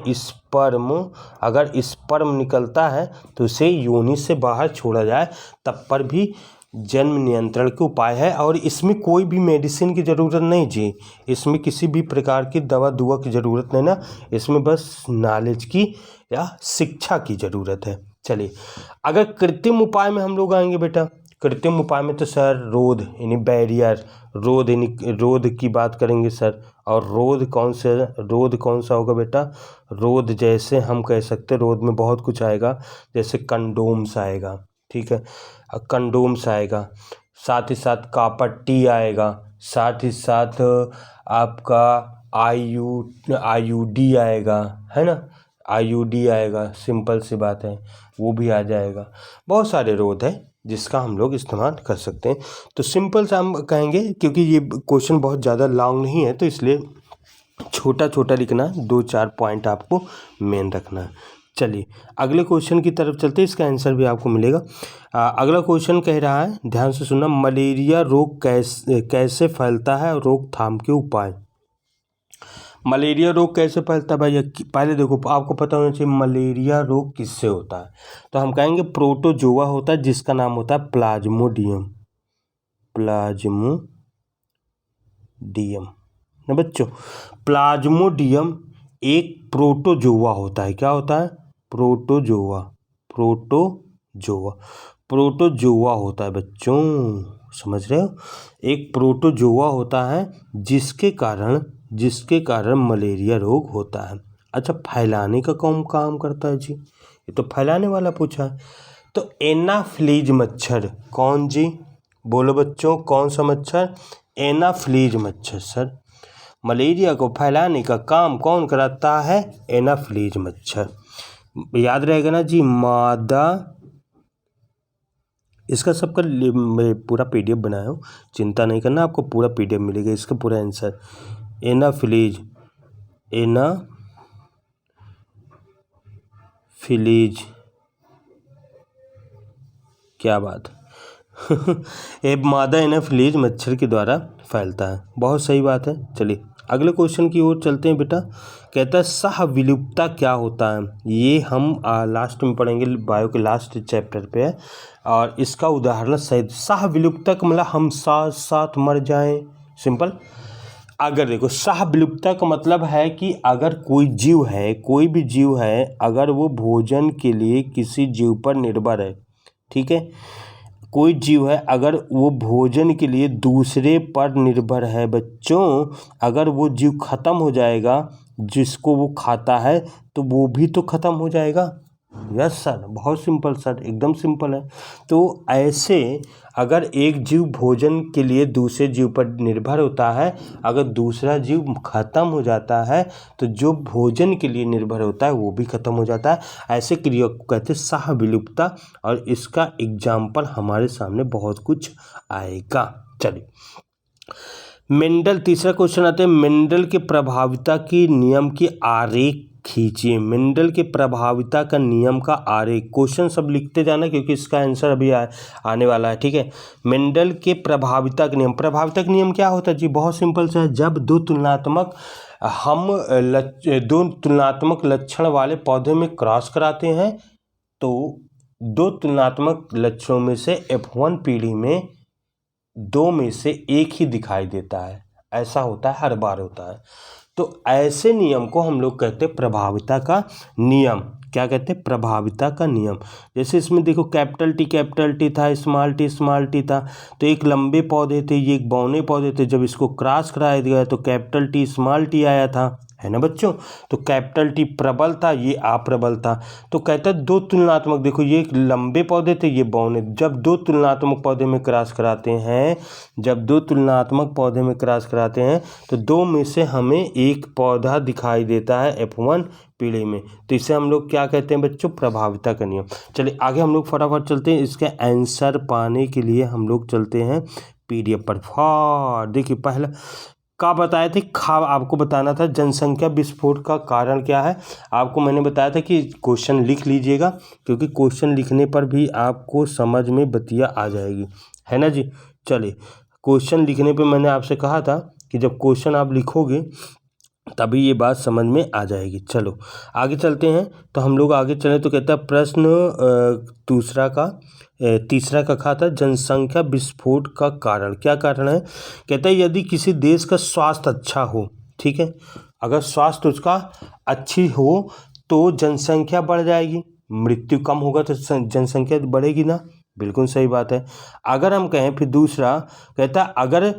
अगर स्पर्म निकलता है तो उसे योनि से बाहर छोड़ा जाए, तब पर भी जन्म नियंत्रण के उपाय है। और इसमें कोई भी मेडिसिन की ज़रूरत नहीं जी, इसमें किसी भी प्रकार की दवा दुआ की ज़रूरत नहीं ना, इसमें बस नॉलेज की या शिक्षा की ज़रूरत है। चलिए, अगर कृत्रिम उपाय में हम लोग आएंगे बेटा, कृत्रिम उपाय में तो सर रोध यानी बैरियर, रोध की बात करेंगे सर। और रोध कौन सा होगा बेटा? रोध जैसे हम कह सकते हैं रोध में बहुत कुछ आएगा, जैसे कंडोम्स आएगा। ठीक है, कंडोम्स आएगा, साथ ही साथ कापट्टी आएगा, साथ ही साथ आपका आईयूडी आएगा, है ना, आईयूडी आएगा, सिंपल सी बात है, वो भी आ जाएगा। बहुत सारे रोध है जिसका हम लोग इस्तेमाल कर सकते हैं। तो सिंपल सा हम कहेंगे, क्योंकि ये क्वेश्चन बहुत ज़्यादा लॉन्ग नहीं है तो इसलिए छोटा छोटा लिखना, 2-4 पॉइंट आपको मेन रखना है। चलिए अगले क्वेश्चन की तरफ चलते हैं, इसका आंसर भी आपको मिलेगा। अगला क्वेश्चन कह रहा है, ध्यान से सुनना, मलेरिया रोग कैसे फैलता है और रोकथाम के उपाय। मलेरिया रोग कैसे फैलता है भाई? पहले देखो आपको पता होना चाहिए मलेरिया रोग किससे होता है। तो हम कहेंगे प्रोटोजोआ होता है जिसका नाम होता है प्लाज्मोडियम ना बच्चों। प्लाज्मोडियम एक प्रोटोजोआ होता है। क्या होता है? प्रोटोजोआ होता है बच्चों, समझ रहे हो? एक प्रोटोजोआ होता है जिसके कारण मलेरिया रोग होता है। अच्छा, फैलाने का कौन काम करता है जी? ये तो फैलाने वाला पूछा है। तो एनाफ्लीज मच्छर, कौन जी? बोलो बच्चों, कौन सा मच्छर? एनाफ्लीज मच्छर सर। मलेरिया को फैलाने का काम कौन कराता है? एनाफ्लीज मच्छर। याद रहेगा ना जी, मादा, इसका सबका मैं पूरा पीडीएफ बनाया हूँ, चिंता नहीं करना, आपको पूरा पीडीएफ मिलेगा इसका पूरा आंसर। एनाफ्लीज क्या बात ये मादा एनाफ्लीज मच्छर के द्वारा फैलता है। बहुत सही बात है। चलिए अगले क्वेश्चन की ओर चलते हैं बेटा। कहता है सहविलुप्तता क्या होता है? ये हम लास्ट में पढ़ेंगे, बायो के लास्ट चैप्टर पे है। और इसका उदाहरण सहित सहविलुप्तता का मतलब हम साथ साथ मर जाएं, सिंपल। अगर देखो सहविलुप्तता का मतलब है कि अगर कोई जीव है, कोई भी जीव है, अगर वो भोजन के लिए किसी जीव पर निर्भर है, ठीक है, कोई जीव है अगर वो भोजन के लिए दूसरे पर निर्भर है बच्चों, अगर वो जीव खत्म हो जाएगा जिसको वो खाता है तो वो भी तो खत्म हो जाएगा। यस सर, बहुत सिंपल सर, एकदम सिंपल है। तो ऐसे अगर एक जीव भोजन के लिए दूसरे जीव पर निर्भर होता है, अगर दूसरा जीव खत्म हो जाता है तो जो भोजन के लिए निर्भर होता है वो भी खत्म हो जाता है। ऐसे क्रिया को कहते हैं सहविलुप्तता, और इसका एग्जाम्पल हमारे सामने बहुत कुछ आएगा। चलिए मेंडल, तीसरा क्वेश्चन आता है, मेंडल के प्रभाविता की नियम की आरेख खींचिए। मेंडल के प्रभाविता का नियम का आरेख, क्वेश्चन सब लिखते जाना क्योंकि इसका आंसर अभी आने वाला है, ठीक है। मेंडल के प्रभाविता का नियम, प्रभाविता का नियम क्या होता है जी? बहुत सिंपल सा है, जब दो तुलनात्मक लक्षण वाले पौधे में क्रॉस कराते हैं तो दो तुलनात्मक लक्षणों में से F1 पीढ़ी में दो में से एक ही दिखाई देता है, ऐसा होता है, हर बार होता है। तो ऐसे नियम को हम लोग कहते हैं प्रभाविता का नियम। क्या कहते हैं? प्रभाविता का नियम। जैसे इसमें देखो कैपिटल टी था, स्मॉल टी था, तो एक लंबे पौधे थे, ये एक बौने पौधे थे। जब इसको क्रॉस कराया गया तो कैपिटल टी स्मॉल टी आया था, है ना बच्चों। तो कैपिटल टी प्रबल था, ये अप्रबल था। तो कहता है दो तुलनात्मक, देखो ये एक लंबे पौधे थे, ये बौने, जब दो तुलनात्मक पौधे में क्रॉस कराते हैं, जब दो तुलनात्मक पौधे में क्रॉस कराते हैं तो दो में से हमें एक पौधा दिखाई देता है F1 पीढ़ी में। तो इसे हम लोग क्या कहते हैं बच्चों? प्रभाविता का नियम। चलिए आगे हम लोग फटाफट चलते हैं, इसके आंसर पाने के लिए हम लोग चलते हैं PDF पर। देखिए पहला का बताए थे, आपको बताना था जनसंख्या विस्फोट का कारण क्या है। आपको मैंने बताया था कि क्वेश्चन लिख लीजिएगा, क्योंकि क्वेश्चन लिखने पर भी आपको समझ में बतिया आ जाएगी, है ना जी। चलिए क्वेश्चन लिखने पे मैंने आपसे कहा था कि जब क्वेश्चन आप लिखोगे तभी ये बात समझ में आ जाएगी। चलो आगे चलते हैं, तो हम लोग आगे चलें तो कहता है प्रश्न तीसरा का था जनसंख्या विस्फोट का कारण। क्या कारण है? कहता है यदि किसी देश का स्वास्थ्य अच्छा हो, ठीक है, अगर स्वास्थ्य उसका अच्छी हो तो जनसंख्या बढ़ जाएगी, मृत्यु कम होगा तो जनसंख्या बढ़ेगी ना। बिल्कुल सही बात है। अगर हम कहें फिर दूसरा कहता है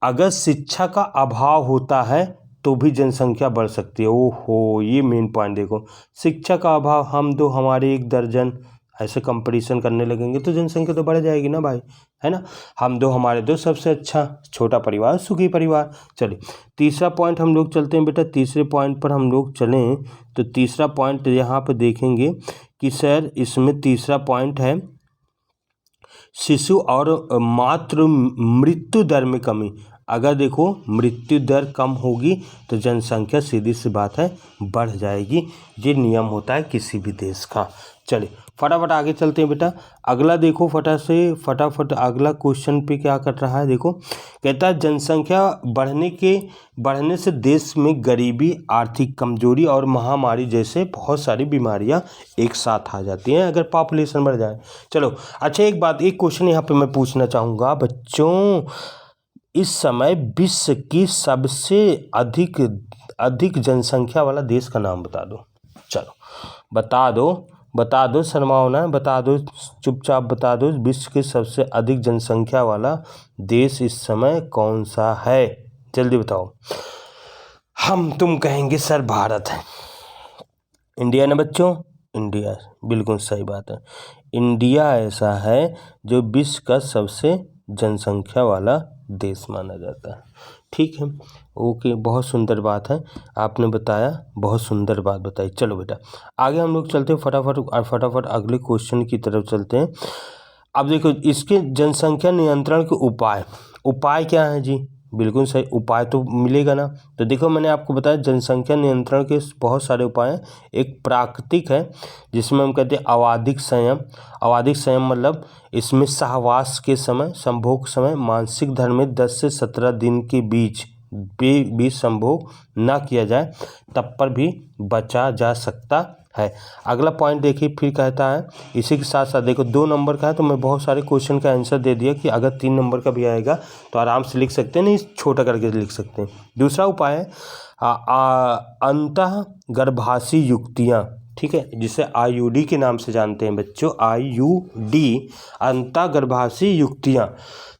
अगर शिक्षा का अभाव होता है तो भी जनसंख्या बढ़ सकती है। ओहो, ये मेन पॉइंट देखो, शिक्षा का अभाव, हम दो हमारे 1 दर्जन ऐसे कंपटीशन करने लगेंगे तो जनसंख्या तो बढ़ जाएगी ना भाई, है ना। हम दो हमारे दो, सबसे अच्छा, छोटा परिवार सुखी परिवार। चलिए तीसरा पॉइंट हम लोग चलते हैं बेटा, तीसरे पॉइंट पर हम लोग चलें तो तीसरा पॉइंट यहाँ पर देखेंगे कि सर इसमें तीसरा पॉइंट है शिशु और मातृ मृत्यु दर में कमी। अगर देखो मृत्यु दर कम होगी तो जनसंख्या सीधी सी बात है बढ़ जाएगी, ये नियम होता है किसी भी देश का। चलिए फटाफट आगे चलते हैं बेटा। अगला देखो फटाफट अगला क्वेश्चन पे क्या कर रहा है, देखो कहता है जनसंख्या बढ़ने से देश में गरीबी, आर्थिक कमजोरी और महामारी जैसे बहुत सारी बीमारियां एक साथ आ जाती हैं अगर पॉपुलेशन बढ़ जाए। चलो अच्छा, एक क्वेश्चन यहाँ पे मैं पूछना चाहूँगा बच्चों, इस समय विश्व की सबसे अधिक जनसंख्या वाला देश का नाम बता दो। चलो बता दो, शर्माओ ना, बता दो, चुपचाप बता दो, विश्व के सबसे अधिक जनसंख्या वाला देश इस समय कौन सा है? जल्दी बताओ। तुम कहेंगे सर भारत है, इंडिया ना बच्चों, इंडिया, बिल्कुल सही बात है। इंडिया ऐसा है जो विश्व का सबसे जनसंख्या वाला देश माना जाता है। ठीक है, ओके, बहुत सुंदर बात है, आपने बताया, बहुत सुंदर बात बताई। चलो बेटा आगे हम लोग चलते हैं, फटाफट अगले क्वेश्चन की तरफ चलते हैं। अब देखो इसके जनसंख्या नियंत्रण के उपाय क्या है जी? बिल्कुल सही, उपाय तो मिलेगा ना। तो देखो मैंने आपको बताया जनसंख्या नियंत्रण के बहुत सारे उपाय हैं। एक प्राकृतिक है जिसमें हम कहते हैं आवधिक संयम मतलब इसमें सहवास के समय, संभोग समय, मासिक धर्म में 10 से 17 दिन के बीच संभोग ना किया जाए, तब पर भी बचा जा सकता है। अगला पॉइंट देखिए फिर कहता है, इसी के साथ साथ देखो 2 नंबर का है तो मैं बहुत सारे क्वेश्चन का आंसर दे दिया कि अगर 3 नंबर का भी आएगा तो आराम से लिख सकते हैं, नहीं छोटा करके लिख सकते हैं। दूसरा उपाय है अंतः गर्भाशी युक्तियाँ, ठीक है, जिसे IUD के नाम से जानते हैं बच्चों, IUD अंतः गर्भाशी युक्तियाँ।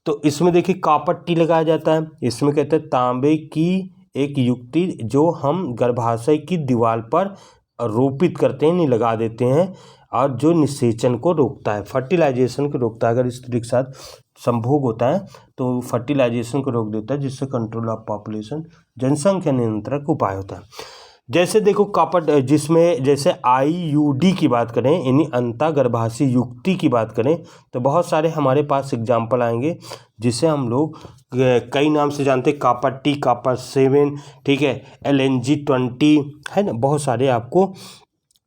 तो इसमें देखिए कापट्टी लगाया जाता है, इसमें कहते हैं तांबे की एक युक्ति जो हम गर्भाशय की दीवार पर रोपित करते हैं, नहीं लगा देते हैं, और जो निषेचन को रोकता है, फर्टिलाइजेशन को रोकता है। अगर स्त्री के साथ संभोग होता है तो फर्टिलाइजेशन को रोक देता है, जिससे कंट्रोल ऑफ पॉपुलेशन, जनसंख्या नियंत्रण का उपाय होता है। जैसे देखो कापट, जिसमें जैसे IUD की बात करें, यानी अंतः गर्भाशी युक्ति की बात करें, तो बहुत सारे हमारे पास एग्जाम्पल आएंगे जिसे हम लोग कई नाम से जानते हैं, कापट्टी, कापर 7, ठीक है, LNG-20 है ना, बहुत सारे आपको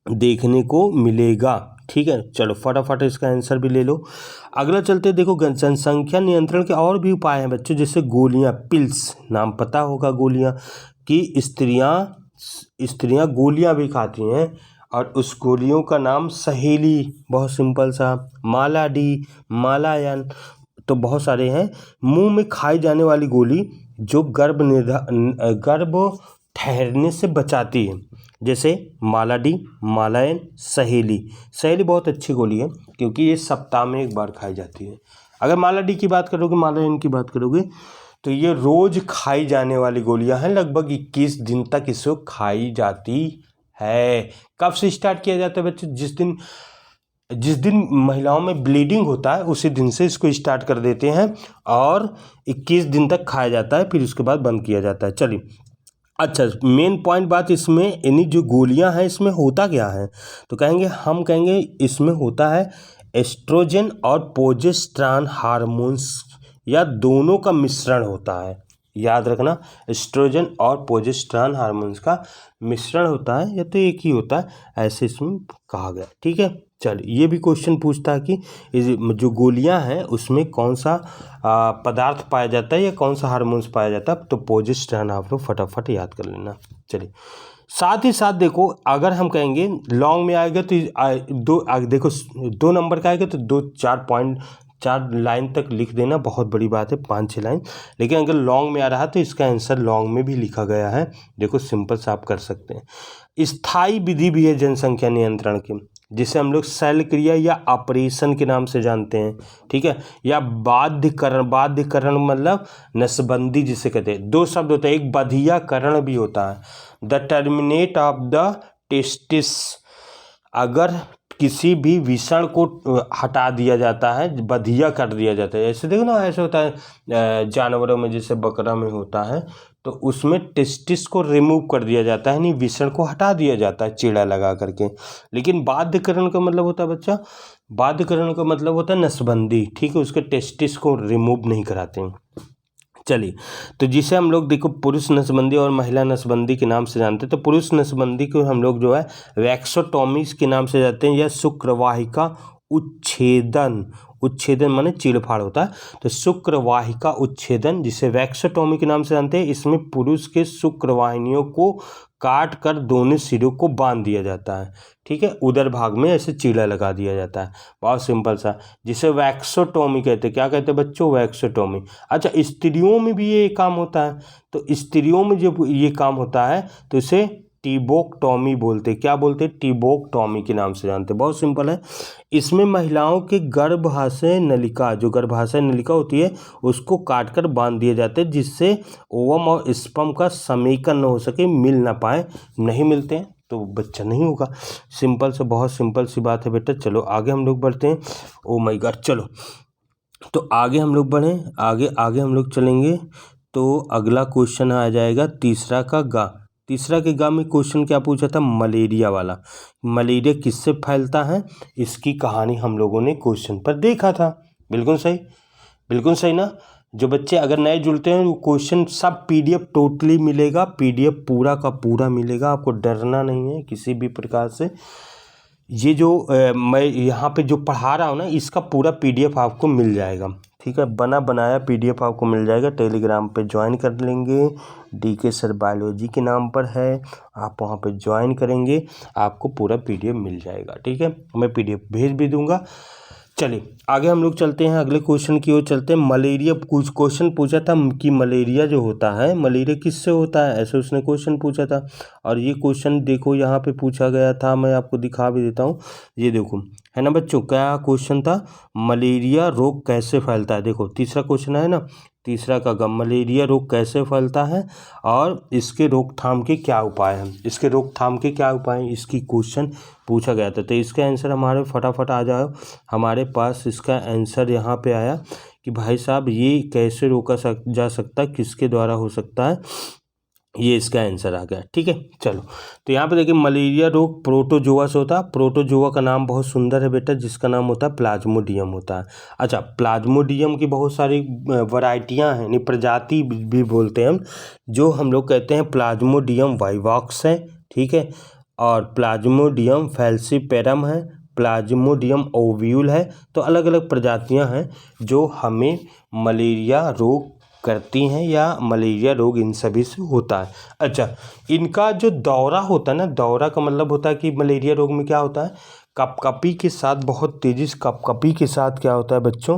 देखने को मिलेगा। ठीक है, चलो फटाफट इसका आंसर भी ले लो। अगला चलते देखो, जनसंख्या नियंत्रण के और भी उपाय हैं बच्चों, जैसे गोलियां, पिल्स, नाम पता होगा गोलियां, कि स्त्रियां गोलियां भी खाती हैं, और उस गोलियों का नाम सहेली, बहुत सिंपल सा, मालाडी, मालायन, तो बहुत सारे हैं। मुंह में खाई जाने वाली गोली जो गर्भ ठहरने से बचाती है, जैसे मालाडी, मालायन, सहेली। सहेली बहुत अच्छी गोली है क्योंकि ये सप्ताह में 1 बार खाई जाती है। अगर मालाडी की बात करोगे, मालायन की बात करोगे, तो ये रोज खाई जाने वाली गोलियां हैं, लगभग 21 दिन तक इसको खाई जाती है। कब से स्टार्ट किया जाता है बच्चों? जिस दिन महिलाओं में ब्लीडिंग होता है उसी दिन से इसको स्टार्ट कर देते हैं, और 21 दिन तक खाया जाता है, फिर उसके बाद बंद किया जाता है। चलिए, अच्छा, मेन पॉइंट बात इसमें, यानी जो गोलियां हैं इसमें होता क्या है, तो हम कहेंगे इसमें होता है एस्ट्रोजन और प्रोजेस्टेरॉन हार्मोन्स, या दोनों का मिश्रण होता है। याद रखना, एस्ट्रोजन और प्रोजेस्टेरॉन हार्मोन्स का मिश्रण होता है, या तो एक ही होता है, ऐसे इसमें कहा गया। ठीक है, चलिए, ये भी क्वेश्चन पूछता है कि जो गोलियां हैं उसमें कौन सा पदार्थ पाया जाता है या कौन सा हार्मोन्स पाया जाता है, तो प्रोजेस्टेरॉन आप लोग फटाफट याद कर लेना। चलिए, साथ ही साथ देखो, अगर हम कहेंगे लॉन्ग में आएगा तो देखो 2 नंबर का आएगा तो 2-4 पॉइंट, 4 लाइन तक लिख देना, बहुत बड़ी बात है, 5-6 लाइन। लेकिन अगर लॉन्ग में आ रहा है तो इसका आंसर लॉन्ग में भी लिखा गया है, देखो सिंपल से आप कर सकते हैं। स्थायी विधि भी है जनसंख्या नियंत्रण की, जिसे हम लोग शल्य क्रिया या ऑपरेशन के नाम से जानते हैं। ठीक है, या बाध्यकरण मतलब नसबंदी जिसे कहते हैं। 2 शब्द होते हैं, एक बधियाकरण भी होता है, the terminate of the testis, अगर किसी भी विषण को हटा दिया जाता है, बधिया कर दिया जाता है। ऐसे देखो ना, ऐसे होता है जानवरों में, जैसे बकरा में होता है, तो उसमें टेस्टिस को रिमूव कर दिया जाता है, नहीं विषण को हटा दिया जाता है चीड़ा लगा करके। लेकिन बाध्यकरण का मतलब होता है बच्चा, बाध्यकरण का मतलब होता है नसबंदी। ठीक है, उसके टेस्टिस को रिमूव नहीं कराते हैं। चलिए, तो जिसे हम लोग देखो पुरुष नसबंदी और महिला नसबंदी के नाम से जानते हैं। तो पुरुष नसबंदी को हम लोग जो है वैक्सोटॉमी के नाम से जानते हैं, या शुक्रवाहिका उच्छेदन, उच्छेदन माने चीड़फाड़ होता है, तो शुक्रवाहिका उच्छेदन जिसे वैक्सोटॉमी के नाम से जानते हैं। इसमें पुरुष के शुक्रवाहिनियों को काट कर दोनों सिरों को बांध दिया जाता है। ठीक है, उधर भाग में ऐसे चीड़ा लगा दिया जाता है, बहुत सिंपल सा, जिसे वैक्सोटॉमी कहते हैं। क्या कहते हैं बच्चों? वैक्सोटॉमी। अच्छा, स्त्रियों में भी ये काम होता है, तो स्त्रियों में जब ये काम होता है तो इसे टीबोक्टॉमी बोलते हैं। क्या बोलते हैं? टीबोक्टॉमी के नाम से जानते हैं, बहुत सिंपल है। इसमें महिलाओं के गर्भाशय नलिका, जो गर्भाशय नलिका होती है, उसको काटकर बांध दिए जाते हैं, जिससे ओवम और स्पर्म का समेकन न हो सके, मिल ना पाए। नहीं मिलते हैं तो बच्चा नहीं होगा। सिंपल से, बहुत सिंपल सी बात है बेटा। चलो आगे हम लोग बढ़ते हैं। ओ माय गॉड, चलो तो आगे हम लोग बढ़ें, आगे हम लोग चलेंगे। तो अगला क्वेश्चन आ जाएगा तीसरा के गा में क्वेश्चन क्या पूछा था? मलेरिया वाला। मलेरिया किससे फैलता है, इसकी कहानी हम लोगों ने क्वेश्चन पर देखा था। बिल्कुल सही, बिल्कुल सही ना। जो बच्चे अगर नए जुड़ते हैं, वो क्वेश्चन सब PDF टोटली मिलेगा, PDF पूरा का पूरा मिलेगा, आपको डरना नहीं है किसी भी प्रकार से। ये जो मैं यहाँ पे जो पढ़ा रहा हूँ ना, इसका पूरा PDF आपको मिल जाएगा, ठीक है। बना बनाया PDF आपको मिल जाएगा। टेलीग्राम पे ज्वाइन कर लेंगे, DK सर बायोलॉजी के नाम पर है, आप वहाँ पे ज्वाइन करेंगे, आपको पूरा PDF मिल जाएगा, ठीक है। मैं PDF भेज भी दूँगा। चलिए आगे हम लोग चलते हैं, अगले क्वेश्चन की ओर चलते हैं। मलेरिया, कुछ क्वेश्चन पूछा था कि मलेरिया जो होता है, मलेरिया किससे होता है, ऐसे उसने क्वेश्चन पूछा था। और ये क्वेश्चन देखो यहाँ पे पूछा गया था, मैं आपको दिखा भी देता हूँ, ये देखो है ना बच्चों, क्या क्वेश्चन था, मलेरिया रोग कैसे फैलता है। देखो तीसरा क्वेश्चन है ना, तीसरा का गम, मलेरिया रोग कैसे फैलता है और इसके रोकथाम के क्या उपाय हैं, इसके रोकथाम के क्या उपाय हैं, इसकी क्वेश्चन पूछा गया था। तो इसका आंसर हमारे फटाफट आ जाओ हमारे पास। इसका आंसर यहाँ पे आया कि भाई साहब ये कैसे रोका जा सकता है, किसके द्वारा हो सकता है, ये इसका आंसर आ गया, ठीक है। चलो तो यहाँ पे देखिए, मलेरिया रोग प्रोटोजोआ से होता है। प्रोटोजोआ का नाम बहुत सुंदर है बेटा, जिसका नाम होता है प्लाज्मोडियम होता है। अच्छा, प्लाज्मोडियम की बहुत सारी वैरायटियाँ हैं, नहीं प्रजाति भी बोलते हैं हम, जो हम लोग कहते हैं प्लाज्मोडियम वाइवॉक्स है, ठीक है, और प्लाज्मोडियम फैल्सीपेरम है, प्लाज्मोडियम ओव्यूल है। तो अलग अलग प्रजातियां हैं जो हमें मलेरिया रोग करती हैं या मलेरिया रोग इन सभी से होता है। अच्छा, इनका जो दौरा होता है ना, दौरा का मतलब होता है कि मलेरिया रोग में क्या होता है, कपकपी के साथ, बहुत तेज़ी से कपकपी के साथ क्या होता है बच्चों,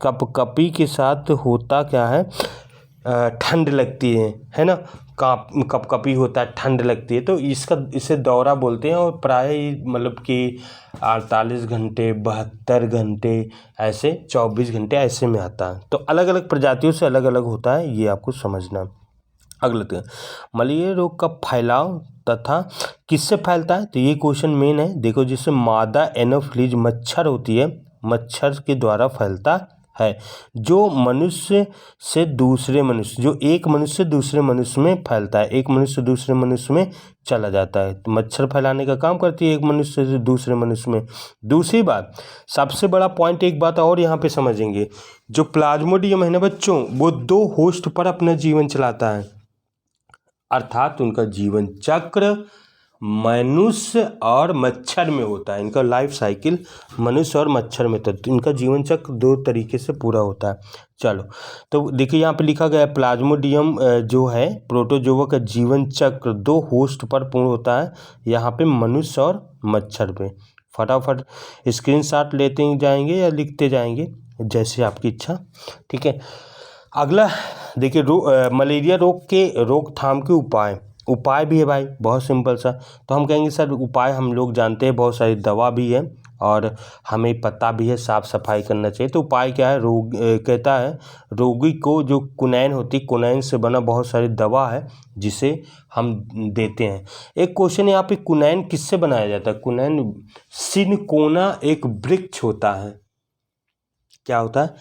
कपकपी के साथ होता क्या है, ठंड लगती है ना, कपकपी होता है, ठंड लगती है, तो इसे दौरा बोलते हैं। और प्राय मतलब कि 48 घंटे, 72 घंटे, ऐसे 24 घंटे ऐसे में आता है। तो अलग अलग प्रजातियों से अलग अलग होता है, ये आपको समझना। अगला, मलेरिया रोग का फैलाव तथा किससे फैलता है, तो ये क्वेश्चन मेन है। देखो, जिससे मादा एनोफिलीज मच्छर होती है, मच्छर के द्वारा फैलता है, जो मनुष्य से दूसरे मनुष्य, जो एक मनुष्य से दूसरे मनुष्य में फैलता है, एक मनुष्य से दूसरे मनुष्य में चला जाता है। तो मच्छर फैलाने का काम करती है एक मनुष्य से दूसरे मनुष्य में। दूसरी बात, सबसे बड़ा पॉइंट, एक बात और यहाँ पे समझेंगे, जो प्लाज्मोडियम है ना बच्चों, वो 2 होस्ट पर अपना जीवन चलाता है, अर्थात उनका जीवन चक्र मनुष्य और मच्छर में होता है। इनका लाइफ साइकिल मनुष्य और मच्छर में, तो इनका जीवन चक्र 2 तरीके से पूरा होता है। चलो तो देखिए, यहाँ पे लिखा गया है प्लाज्मोडियम जो है प्रोटोजोआ का जीवन चक्र 2 होस्ट पर पूर्ण होता है, यहाँ पे मनुष्य और मच्छर पे। फटाफट स्क्रीनशॉट लेते जाएंगे या लिखते जाएंगे, जैसे आपकी इच्छा, ठीक है। अगला देखिए, मलेरिया रोग के रोकथाम के उपाय भी है भाई, बहुत सिंपल सा। तो हम कहेंगे सर उपाय हम लोग जानते हैं, बहुत सारी दवा भी है और हमें पता भी है, साफ़ सफाई करना चाहिए। तो उपाय क्या है, कहता है रोगी को जो कुनैन होती है, कुनैन से बना बहुत सारी दवा है जिसे हम देते हैं। एक क्वेश्चन यहाँ पे, कुनैन किससे बनाया जाता है, कुनैन सिनकोना एक वृक्ष होता है, क्या होता है,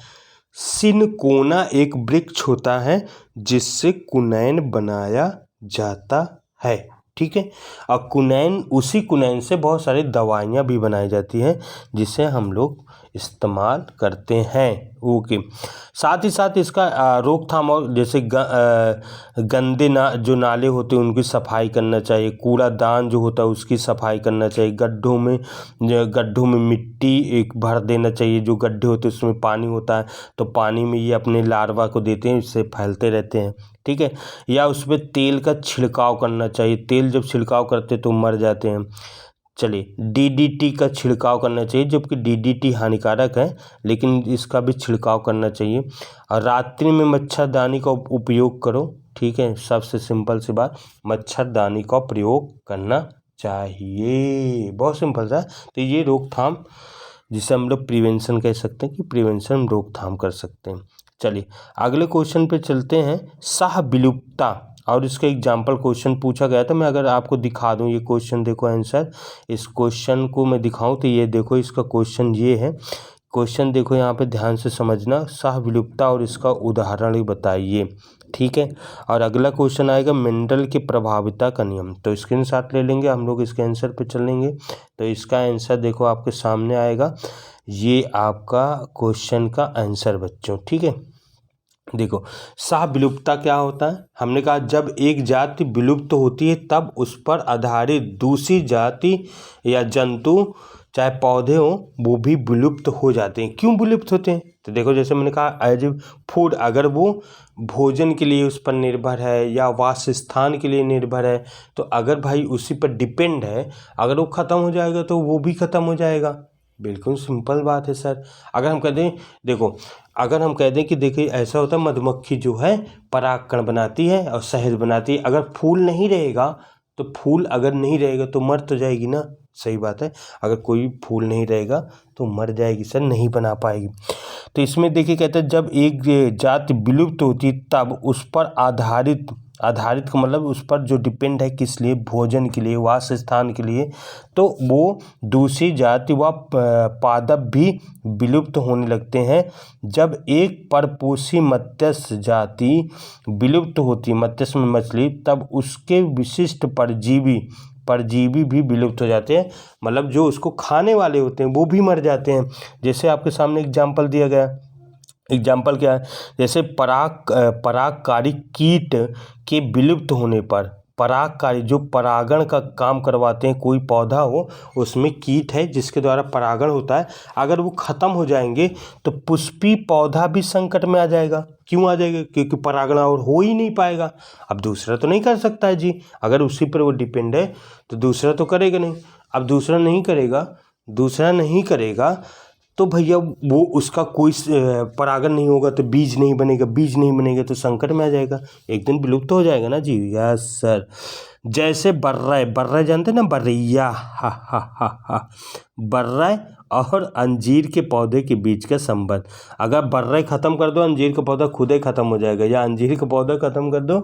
सिनकोना एक वृक्ष होता है जिससे कुनैन बनाया जाता है, ठीक है। और कुनैन, उसी कुनैन से बहुत सारी दवाइयाँ भी बनाई जाती हैं जिसे हम लोग इस्तेमाल करते हैं, ओके। साथ ही साथ इसका रोकथाम, और जैसे गंदे जो नाले होते हैं उनकी सफाई करना चाहिए, कूड़ादान जो होता है उसकी सफाई करना चाहिए, गड्ढों में मिट्टी एक भर देना चाहिए, जो गड्ढे होते हैं उसमें पानी होता है तो पानी में ये अपने लार्वा को देते हैं, इससे फैलते रहते हैं, ठीक है। या उस पर तेल का छिड़काव करना चाहिए, तेल जब छिड़काव करते तो मर जाते हैं। चलिए, DDT का छिड़काव करना चाहिए, जबकि DDT हानिकारक है लेकिन इसका भी छिड़काव करना चाहिए। और रात्रि में मच्छरदानी का उपयोग करो, ठीक है, सबसे सिंपल सी बात, मच्छरदानी का प्रयोग करना चाहिए, बहुत सिंपल सा। तो ये रोकथाम, जिसे हम लोग प्रिवेंशन कह सकते हैं, कि प्रिवेंशन रोकथाम कर सकते हैं। चलिए अगले क्वेश्चन पे चलते हैं, साह विलुप्तता, और इसका एग्जाम्पल क्वेश्चन पूछा गया था। मैं अगर आपको दिखा दूं, ये क्वेश्चन देखो आंसर, इस क्वेश्चन को मैं दिखाऊं तो ये देखो, इसका क्वेश्चन ये है, क्वेश्चन देखो यहाँ पे ध्यान से समझना, साह विलुप्तता और इसका उदाहरण ही बताइए, ठीक है। और अगला क्वेश्चन आएगा मेंडल के प्रभाविता का नियम, तो स्क्रीनशॉट ले लेंगे हम लोग, इसके आंसर पे चलेंगे। तो इसका आंसर देखो आपके सामने आएगा, ये आपका क्वेश्चन का आंसर बच्चों, ठीक है। देखो सह विलुप्तता क्या होता है, हमने कहा जब एक जाति विलुप्त होती है तब उस पर आधारित दूसरी जाति या जंतु चाहे पौधे हों वो भी विलुप्त हो जाते हैं। क्यों विलुप्त होते हैं? तो देखो जैसे मैंने कहा एज ए फूड, अगर वो भोजन के लिए उस पर निर्भर है या वासस्थान के लिए निर्भर है, तो अगर भाई उसी पर डिपेंड है, अगर वो ख़त्म हो जाएगा तो वो भी ख़त्म हो जाएगा। बिल्कुल सिंपल बात है सर। अगर हम कह दें, देखो अगर हम कह दें कि देखिए ऐसा होता है, मधुमक्खी जो है परागकण बनाती है और शहद बनाती है, अगर फूल नहीं रहेगा तो फूल अगर नहीं रहेगा तो मर तो जाएगी ना, सही बात है। अगर कोई फूल नहीं रहेगा तो मर जाएगी सर, नहीं बना पाएगी। तो इसमें देखिए कहते हैं जब एक जाति विलुप्त होती तब उस पर आधारित का मतलब उस पर जो डिपेंड है किस लिए, भोजन के लिए, वासस्थान के लिए, तो वो दूसरी जाति व पादप भी विलुप्त होने लगते हैं। जब एक परपोषी मत्स्य जाति विलुप्त होती, मत्स्य में मछली, तब उसके विशिष्ट परजीवी भी विलुप्त हो जाते हैं, मतलब जो उसको खाने वाले होते हैं वो भी मर जाते हैं। जैसे आपके सामने एग्जाम्पल दिया गया, एग्जाम्पल क्या है, जैसे परागकारी कीट के विलुप्त होने पर, परागकारी जो परागण का काम करवाते हैं, कोई पौधा हो उसमें कीट है जिसके द्वारा परागण होता है, अगर वो ख़त्म हो जाएंगे तो पुष्पी पौधा भी संकट में आ जाएगा। क्यों आ जाएगा? क्योंकि परागण और हो ही नहीं पाएगा। अब दूसरा तो नहीं कर सकता है जी, अगर उसी पर वो डिपेंड है तो दूसरा तो करेगा नहीं। अब दूसरा नहीं करेगा तो भैया वो उसका कोई परागण नहीं होगा तो बीज नहीं बनेगा तो संकट में आ जाएगा, एक दिन विलुप्त हो जाएगा ना जी। Yes sir. जैसे बर्रा जानते ना, बर्रैया, हा। बर्रा और अंजीर के पौधे के बीच का संबंध, अगर बर्रे ख़त्म कर दो अंजीर का पौधा खुद ही ख़त्म हो जाएगा, या अंजीर का पौधा ख़त्म कर दो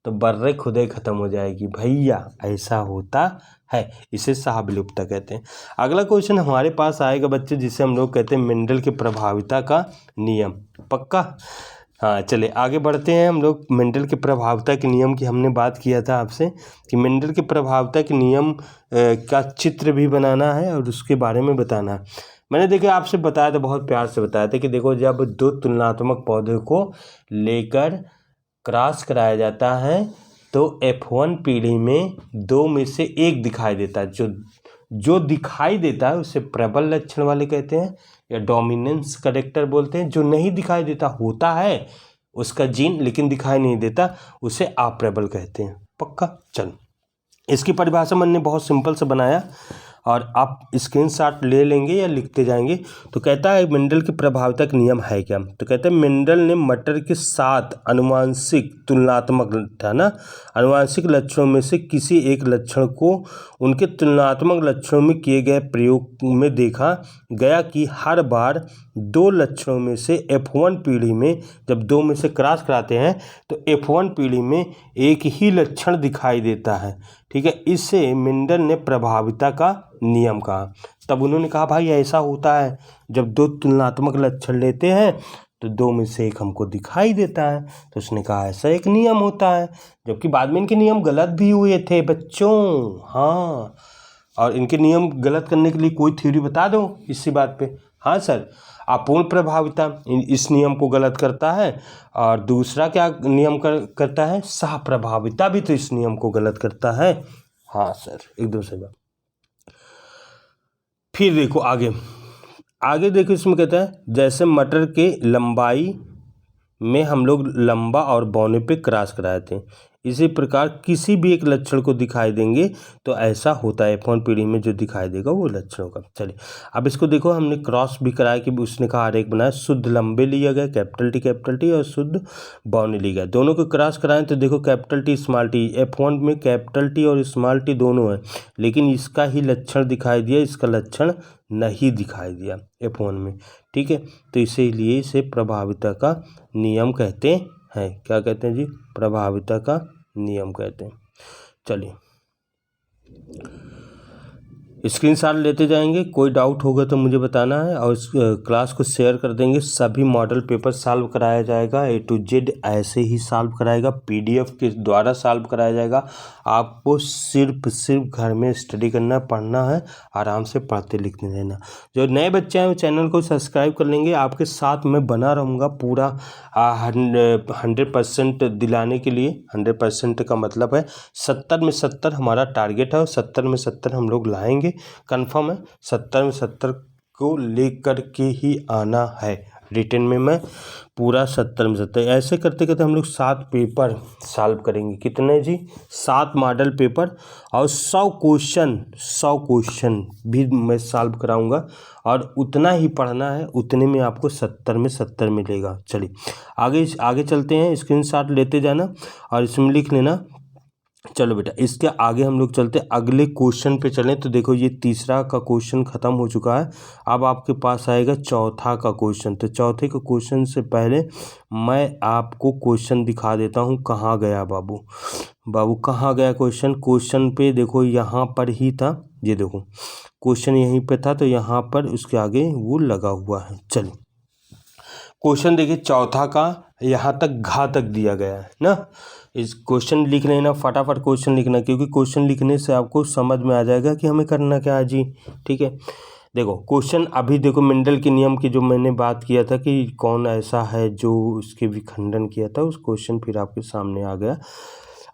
तो बर्रे खुद ही ख़त्म हो जाएगी भैया, ऐसा होता है। इसे सह विलुप्तता कहते हैं। अगला क्वेश्चन हमारे पास आएगा बच्चे, जिसे हम लोग कहते हैं मेंडल के प्रभाविता का नियम। पक्का? हाँ चले आगे बढ़ते हैं हम लोग। मेंडल के प्रभाविता के नियम की हमने बात किया था आपसे कि मेंडल के प्रभाविता के नियम का चित्र भी बनाना है और उसके बारे में बताना है। मैंने देखिए आपसे बताया था, बहुत प्यार से बताया था कि देखो जब दो तुलनात्मक पौधे को लेकर क्रॉस कराया जाता है तो F1 पीढ़ी में दो में से एक दिखाई देता है, जो दिखाई देता है उसे प्रबल लक्षण वाले कहते हैं या डोमिनेंस कैरेक्टर बोलते हैं। जो नहीं दिखाई देता, होता है उसका जीन लेकिन दिखाई नहीं देता, उसे अप्रबल कहते हैं। पक्का? चलो इसकी परिभाषा मैंने बहुत सिंपल से बनाया और आप स्क्रीनशॉट ले लेंगे या लिखते जाएंगे। तो कहता है मेंडल के प्रभाविता का नियम है क्या? तो कहते हैं मेंडल ने मटर के 7 अनुवांशिक तुलनात्मक था ना, अनुवांशिक लक्षणों में से किसी एक लक्षण को उनके तुलनात्मक लक्षणों में किए गए प्रयोग में देखा गया कि हर बार दो लक्षणों में से F1 पीढ़ी में जब दो में से क्रॉस कराते हैं तो F1 पीढ़ी में एक ही लक्षण दिखाई देता है। ठीक है, इससे मेंडल ने प्रभाविता का नियम कहा। तब उन्होंने कहा भाई ऐसा होता है, जब दो तुलनात्मक लक्षण लेते हैं तो दो में से एक हमको दिखाई देता है। तो उसने कहा ऐसा एक नियम होता है, जबकि बाद में इनके नियम गलत भी हुए थे बच्चों। हाँ, और इनके नियम गलत करने के लिए कोई थ्योरी बता दो इसी बात पे। हाँ सर, अपूर्ण प्रभाविता इस नियम को गलत करता है, और दूसरा क्या नियम करता है, सह प्रभाविता भी तो इस नियम को गलत करता है। हाँ सर, एकदम सही बात। फिर देखो आगे देखो, इसमें कहता है जैसे मटर के लंबाई में हम लोग लंबा और बौने पे क्रॉस कराए थे, इसी प्रकार किसी भी एक लक्षण को दिखाई देंगे तो ऐसा होता है F1 पीढ़ी में जो दिखाई देगा वो लक्षणों का। चलिए अब इसको देखो, हमने क्रॉस भी कराया कि उसने कहा हर एक बनाया, शुद्ध लंबे लिया गया कैपिटल टी और शुद्ध बौने लिया गया। दोनों को क्रॉस कराएं तो देखो capital T small T, F1 में कैपिटल टी और स्मॉल टी दोनों है, लेकिन इसका ही लक्षण दिखाई दिया, इसका लक्षण नहीं दिखाई दिया F1 में। ठीक है, तो इसीलिए इसे प्रभाविता का नियम कहते हैं। क्या कहते हैं जी? प्रभाविता का नियम कहते हैं। चलिए स्क्रीनशॉट लेते जाएंगे, कोई डाउट होगा तो मुझे बताना है, और इस क्लास को शेयर कर देंगे। सभी मॉडल पेपर सॉल्व कराया जाएगा, A to Z ऐसे ही सॉल्व कराएगा, PDF के द्वारा सॉल्व कराया जाएगा। आपको सिर्फ घर में स्टडी करना, पढ़ना है, आराम से पढ़ते लिखते रहना। जो नए बच्चे हैं वो चैनल को सब्सक्राइब कर लेंगे, आपके साथ मैं बना रहूँगा पूरा 100% दिलाने के लिए। 100% का मतलब है 70 में 70 हमारा टारगेट है और 70 में 70 हम लोग लाएंगे, कंफर्म है। 70 में 70 को लेकर के ही आना है। रिटन में मैं पूरा 70 में 70 ऐसे करते करते हम लोग 7 पेपर सॉल्व करेंगे। कितने जी? 7 मॉडल पेपर और 100 क्वेश्चन भी मैं सॉल्व कराऊंगा और उतना ही पढ़ना है, उतने में आपको 70 में 70 मिलेगा। चलिए आगे चलते हैं, स्क्रीनशॉट लेते जाना और इसमें लिख लेना। चलो बेटा, इसके आगे हम लोग चलते अगले क्वेश्चन पे चलें। तो देखो ये तीसरा का क्वेश्चन ख़त्म हो चुका है, अब आपके पास आएगा चौथा का क्वेश्चन। तो चौथे का क्वेश्चन से पहले मैं आपको क्वेश्चन दिखा देता हूँ। कहाँ गया बाबू कहाँ गया क्वेश्चन पे देखो, यहाँ पर ही था, ये देखो क्वेश्चन यहीं पे था, तो यहाँ पर उसके आगे वो लगा हुआ है। चलिए क्वेश्चन देखिए चौथा का, यहाँ तक घा तक दिया गया है ना। इस क्वेश्चन लिख लेना, फटाफट क्वेश्चन लिखना, क्योंकि क्वेश्चन लिखने से आपको समझ में आ जाएगा कि हमें करना क्या है जी। ठीक है, देखो क्वेश्चन अभी देखो, मेंडल के नियम की जो मैंने बात किया था कि कौन ऐसा है जो उसके विखंडन किया था, उस क्वेश्चन फिर आपके सामने आ गया।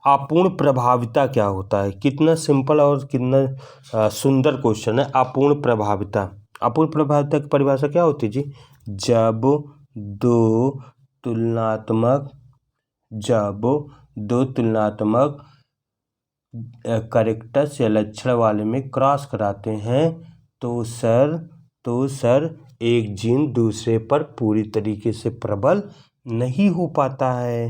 अपूर्ण प्रभाविता क्या होता है? कितना सिंपल और कितना सुंदर क्वेश्चन है। अपूर्ण प्रभाविता की परिभाषा क्या होती है जी? जब दो तुलनात्मक कैरेक्टर्स या लक्षण वाले में क्रॉस कराते हैं तो सर एक जीन दूसरे पर पूरी तरीके से प्रबल नहीं हो पाता है।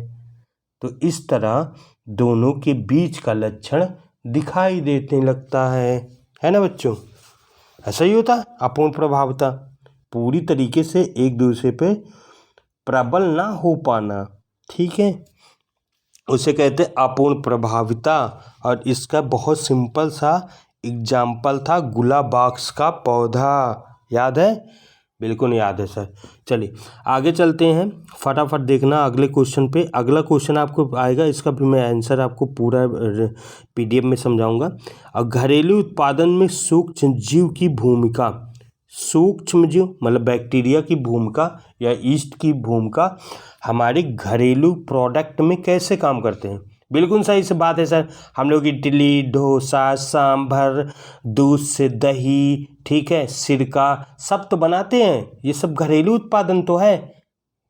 तो इस तरह दोनों के बीच का लक्षण दिखाई देने लगता है ना बच्चों? ऐसा ही होता है अपूर्ण प्रभाविता, पूरी तरीके से एक दूसरे पे प्रबल ना हो पाना। ठीक है, उसे कहते हैं अपूर्ण प्रभाविता। और इसका बहुत सिंपल सा एग्जाम्पल था गुलाबाक्स का पौधा। याद है? बिल्कुल याद है सर। चलिए आगे चलते हैं, फटाफट देखना अगले क्वेश्चन पे। अगला क्वेश्चन आपको आएगा, इसका भी मैं आंसर आपको पूरा PDF में समझाऊंगा। और घरेलू उत्पादन में सूक्ष्म जीव की भूमिका, सूक्ष्म जीव मतलब बैक्टीरिया की भूमिका या ईस्ट की भूमिका हमारे घरेलू प्रोडक्ट में कैसे काम करते हैं? बिल्कुल सही से बात है सर। हम लोग इडली, डोसा, सांभर, दूध से दही, ठीक है, सिरका सब तो बनाते हैं। ये सब घरेलू उत्पादन तो है।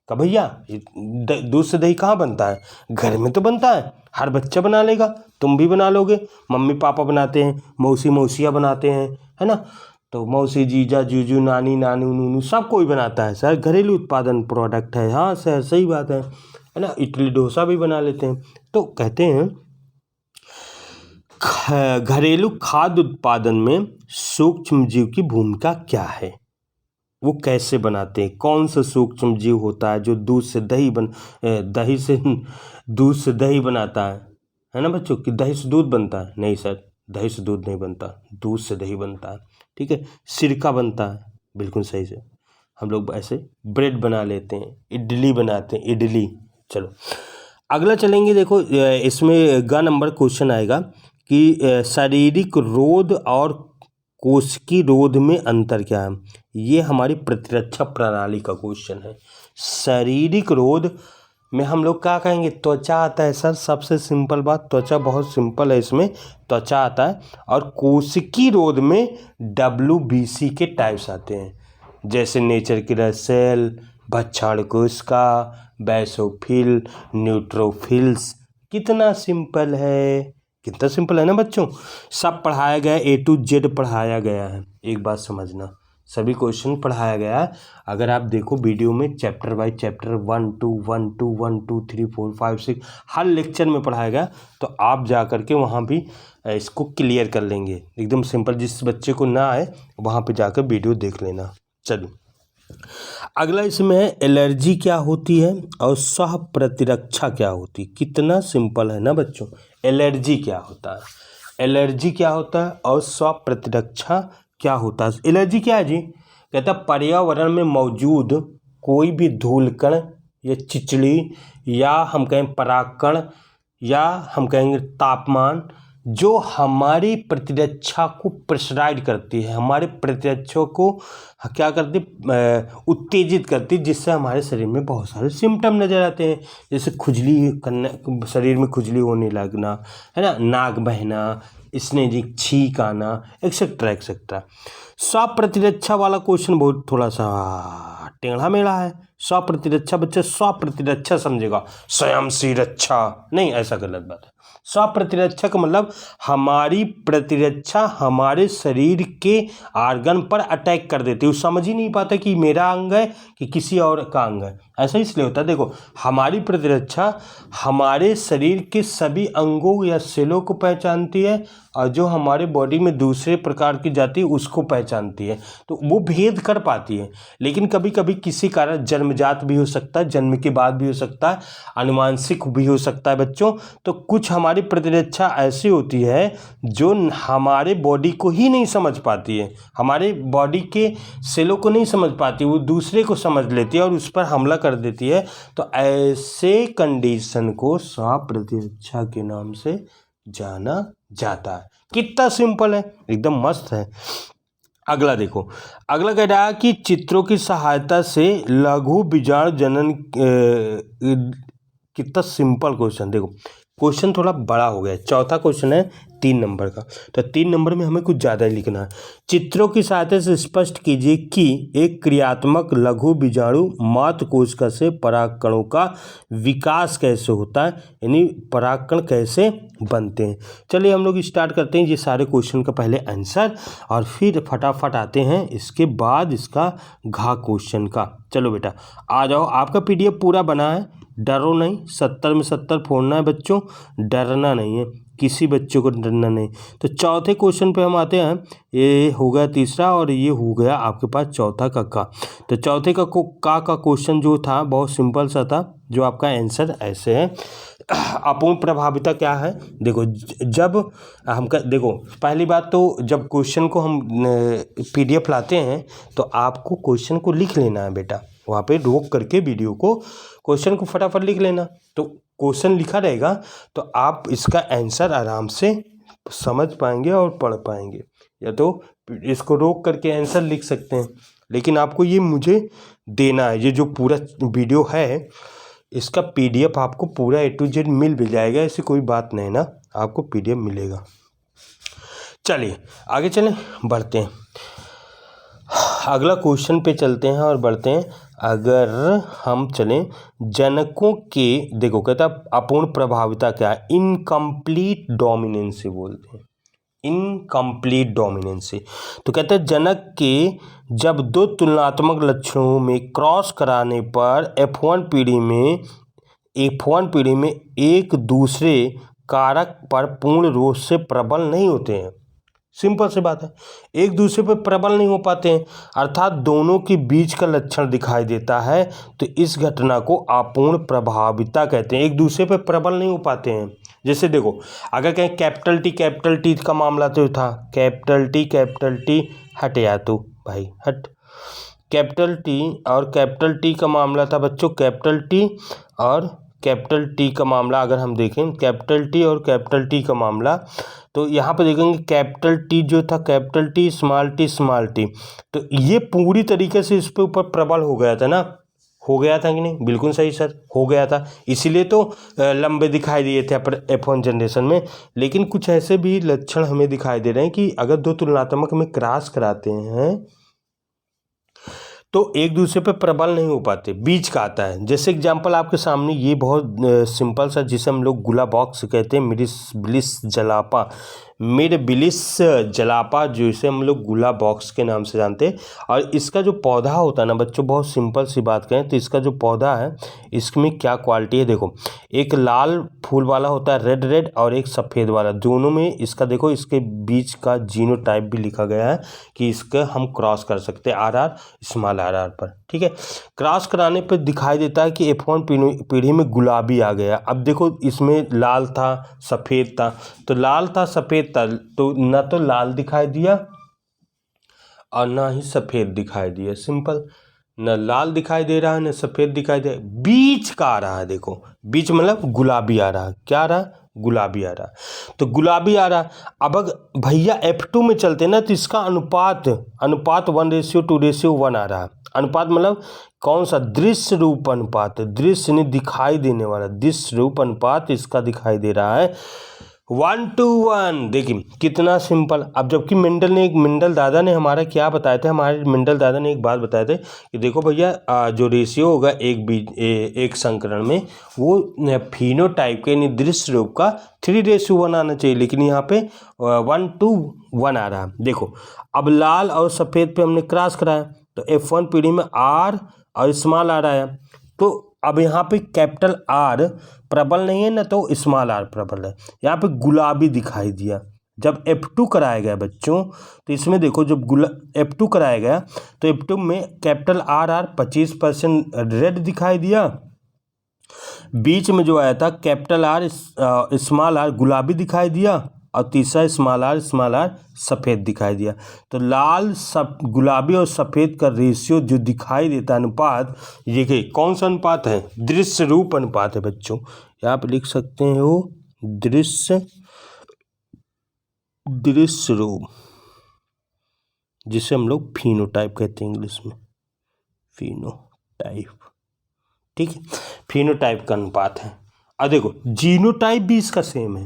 कब भैया दूध से दही कहाँ बनता है? घर में तो बनता है, हर बच्चा बना लेगा, तुम भी बना लोगे, मम्मी पापा बनाते हैं, मौसियाँ बनाते हैं, है ना। तो मौसी, जीजा, जीजू, नानी, नानू, नूनू सब कोई बनाता है सर, घरेलू उत्पादन प्रोडक्ट है। हाँ सर सही बात है ना। इडली डोसा भी बना लेते हैं। तो कहते हैं घरेलू खाद्य उत्पादन में सूक्ष्म जीव की भूमिका क्या है? वो कैसे बनाते हैं? कौन सा सूक्ष्म जीव होता है जो दूध से दही दूध से दही बनाता है ना बच्चों? कि दही से दूध बनता है? नहीं सर, दही से दूध नहीं बनता, दूध से दही बनता है। ठीक है, सिरका बनता है, बिल्कुल सही से। हम लोग ऐसे ब्रेड बना लेते हैं, इडली बनाते हैं, इडली। चलो अगला चलेंगे, देखो इसमें ग नंबर क्वेश्चन आएगा कि शारीरिक रोध और कोशिकीय रोध में अंतर क्या है? ये हमारी प्रतिरक्षा प्रणाली का क्वेश्चन है। शारीरिक रोध में हम लोग क्या कहेंगे? त्वचा आता है सर, सबसे सिंपल बात, त्वचा बहुत सिंपल है, इसमें त्वचा आता है। और कोशिकीय रोध में WBC के टाइप्स आते हैं, जैसे नेचर किलर सेल, भक्षण कोशिका, बेसोफिल, न्यूट्रोफिल्स। कितना सिंपल है ना बच्चों? सब पढ़ाया गया, A to Z पढ़ाया गया है। एक बात समझना, सभी क्वेश्चन पढ़ाया गया है। अगर आप देखो वीडियो में chapter by chapter 1 2 1 2 1 2 3 4 5 6 her lecture में पढ़ाया गया, तो आप जा कर के वहाँ भी इसको क्लियर कर लेंगे एकदम सिंपल। जिस बच्चे को ना आए वहाँ पे जाकर वीडियो देख लेना। चलो अगला इसमें है एलर्जी क्या होती है और सह प्रतिरक्षा क्या होती है। कितना सिंपल है ना बच्चों। एलर्जी क्या होता है, एलर्जी क्या होता है और सह प्रतिरक्षा क्या होता है। एलर्जी क्या है जी? कहता है पर्यावरण में मौजूद कोई भी धूल कण या चिचड़ी या हम कहें परागकण या हम कहेंगे तापमान, जो हमारी प्रतिरक्षा को प्रेशराइज करती है, हमारे प्रतिरक्षा को क्या करती, उत्तेजित करती, जिससे हमारे शरीर में बहुत सारे सिम्टम नजर आते हैं, जैसे खुजली करना, शरीर में खुजली होने लगना, है ना, नाक बहना, स्नेजिंग, छींक आना, एक्सेट्रा एक्सेट्रा। स्व प्रतिरक्षा वाला क्वेश्चन बहुत थोड़ा सा टेढ़ा मेढ़ा है। स्व प्रतिरक्षा, बच्चा स्व प्रतिरक्षा समझेगा, स्वयं से रक्षा नहीं, ऐसा गलत बात है। स्व प्रतिरक्षा का मतलब हमारी प्रतिरक्षा हमारे शरीर के आर्गन पर अटैक कर देती है। वो समझ ही नहीं पाता कि मेरा अंग है कि किसी और का अंग है। ऐसा इसलिए होता है, देखो हमारी प्रतिरक्षा हमारे शरीर के सभी अंगों या सेलों को पहचानती है, और जो हमारे बॉडी में दूसरे प्रकार की जाती है उसको पहचानती है, तो वो भेद कर पाती है। लेकिन कभी कभी किसी कारण जन्मजात भी हो सकता है, जन्म के बाद भी हो सकता है, आनुवांशिक भी हो सकता है बच्चों। तो कुछ हमारी प्रतिरक्षा ऐसी होती है जो हमारे बॉडी को ही नहीं समझ पाती है, हमारे बॉडी के सेलों को नहीं समझ पाती, वो दूसरे को समझ लेती है और उस पर हमला कर देती है। तो ऐसे कंडीशन को स्व प्रतिरक्षा के नाम से जाना जाता है। कितना सिंपल है, एकदम मस्त है। अगला देखो, अगला कह रहा है कि चित्रों की सहायता से लघु बीजाणु जनन, कितना सिंपल क्वेश्चन। देखो क्वेश्चन थोड़ा बड़ा हो गया है। चौथा क्वेश्चन है 3 नंबर का, तो 3 नंबर में हमें कुछ ज़्यादा ही लिखना है। चित्रों की सहायता से स्पष्ट कीजिए कि एक क्रियात्मक लघु बीजाणु मातृ कोशिका से परागकणों का विकास कैसे होता है, यानी परागकण कैसे बनते हैं। चलिए हम लोग स्टार्ट करते हैं ये सारे क्वेश्चन का पहले आंसर, और फिर फटाफट आते हैं इसके बाद इसका घा क्वेश्चन का। चलो बेटा आ जाओ, आपका PDF पूरा बना है, डरो नहीं, 70 में 70 फोड़ना है बच्चों, डरना नहीं है, किसी बच्चों को डरना नहीं। तो चौथे क्वेश्चन पे हम आते हैं, ये हो गया तीसरा और ये हो गया आपके पास चौथा का। तो चौथे का क्वेश्चन जो था बहुत सिंपल सा था, जो आपका आंसर ऐसे है। अपूर्ण प्रभाविता क्या है, देखो जब हम देखो पहली बात तो जब क्वेश्चन को हम PDF लाते हैं तो आपको क्वेश्चन को लिख लेना है बेटा, वहाँ पे रोक करके वीडियो को क्वेश्चन को फटाफट लिख लेना। तो क्वेश्चन लिखा रहेगा तो आप इसका आंसर आराम से समझ पाएंगे और पढ़ पाएंगे, या तो इसको रोक करके आंसर लिख सकते हैं, लेकिन आपको ये मुझे देना है। ये जो पूरा वीडियो है इसका PDF आपको पूरा A to Z मिल भी जाएगा, ऐसी कोई बात नहीं ना, आपको PDF मिलेगा। चलिए आगे चलें, बढ़ते हैं, अगला क्वेश्चन पे चलते हैं और बढ़ते हैं। अगर हम चलें जनकों के, देखो कहता अपूर्ण प्रभाविता क्या है, इनकम्प्लीट डोमिनेंसी बोलते हैं, इनकम्प्लीट डोमिनेंसी। तो कहते हैं जनक के जब 2 तुलनात्मक लक्षणों में क्रॉस कराने पर F1 पीढ़ी में एक दूसरे कारक पर पूर्ण रूप से प्रबल नहीं होते हैं। सिंपल सी बात है, एक दूसरे पर प्रबल नहीं हो पाते हैं, अर्थात दोनों के बीच का लक्षण दिखाई देता है, तो इस घटना को अपूर्ण प्रभाविता कहते हैं। एक दूसरे पर प्रबल नहीं हो पाते हैं। जैसे देखो अगर कहें कैपिटल टी का मामला तो था, कैपिटल टी हट या तो भाई हट, कैपिटल टी का मामला था बच्चों, कैपिटल टी का मामला अगर हम देखें, कैपिटल टी और कैपिटल टी का मामला, तो यहाँ पे देखेंगे कैपिटल टी जो था, कैपिटल टी स्मॉल टी, तो ये पूरी तरीके से इस पे ऊपर प्रबल हो गया था ना, हो गया था कि नहीं, बिल्कुल सही सर, हो गया था, इसीलिए तो लंबे दिखाई दिए थे F1 जनरेशन में। लेकिन कुछ ऐसे भी लक्षण हमें दिखाई दे रहे हैं कि अगर 2 तुलनात्मक में क्रॉस कराते हैं तो एक दूसरे पे प्रबल नहीं हो पाते, बीच का आता है। जैसे एग्जांपल आपके सामने ये बहुत सिंपल सा, जिसे हम लोग गुला बॉक्स कहते हैं, मिरबिलिस जलापा, जिसे हम लोग गुला बॉक्स के नाम से जानते हैं। और इसका जो पौधा होता है ना बच्चों, बहुत सिंपल सी बात करें तो इसका जो पौधा है इसमें क्या क्वालिटी है, देखो एक लाल फूल वाला होता है रेड, और एक सफ़ेद वाला, दोनों में इसका देखो इसके बीच का जीनोटाइप भी लिखा गया है कि इसका हम क्रॉस कर सकते हैं RR स्मॉल RR पर, ठीक है। क्रॉस कराने पर दिखाई देता है कि F1 पीढ़ी में गुलाबी आ गया। अब देखो इसमें लाल था सफ़ेद था, तो लाल था सफ़ेद था, तो ना तो लाल दिखाई दिया और ना ही सफ़ेद दिखाई दिया, सिंपल, न लाल दिखाई दे रहा है न सफ़ेद दिखाई दे रहा है, बीच का आ रहा है। देखो बीच मतलब गुलाबी आ रहा है। क्या आ रहा है? गुलाबी आ रहा है। तो गुलाबी आ रहा है। अब अगर भैया F2 में चलते ना तो इसका अनुपात 1:2:1 आ रहा है। अनुपात मतलब कौन सा? दृश्य रूप अनुपात, दृश्य नहीं दिखाई देने वाला, दृश्य रूप अनुपात इसका दिखाई दे रहा है 1:1। देखिए कितना सिंपल। अब जबकि मेंडल दादा ने हमारा क्या बताया था, हमारे मेंडल दादा ने एक बात बताए थे कि देखो भैया जो रेशियो होगा एक संकरण में वो फिनोटाइप के यानी दृश्य रूप का 3:1 आना चाहिए, लेकिन यहाँ पे 1:1 आ रहा है। देखो अब लाल और सफ़ेद पे हमने क्रॉस कराया तो F1 पीढ़ी में R और स्मॉल r आया। तो अब यहाँ पे कैपिटल R प्रबल नहीं है ना तो स्मॉल r प्रबल है। यहाँ पे गुलाबी दिखाई दिया। जब F2 कराया गया बच्चों तो इसमें देखो जब F2 कराया गया तो F2 में कैपिटल R 25% रेड दिखाई दिया। बीच में जो आया था कैपिटल R स्मॉल r गुलाबी दिखाई दिया और तीसरा स्मॉल r सफ़ेद दिखाई दिया। तो लाल गुलाबी और सफ़ेद का रेशियो जो दिखाई देता है अनुपात, ये कौन सा अनुपात है? दृश्य रूप अनुपात है बच्चों। यहाँ पे लिख सकते हो दृश्य रूप, जिसे हम लोग फिनोटाइप कहते हैं इंग्लिश में, फिनोटाइप। ठीक है, फिनोटाइप का अनुपात है। अब देखो जीनोटाइप भी इसका सेम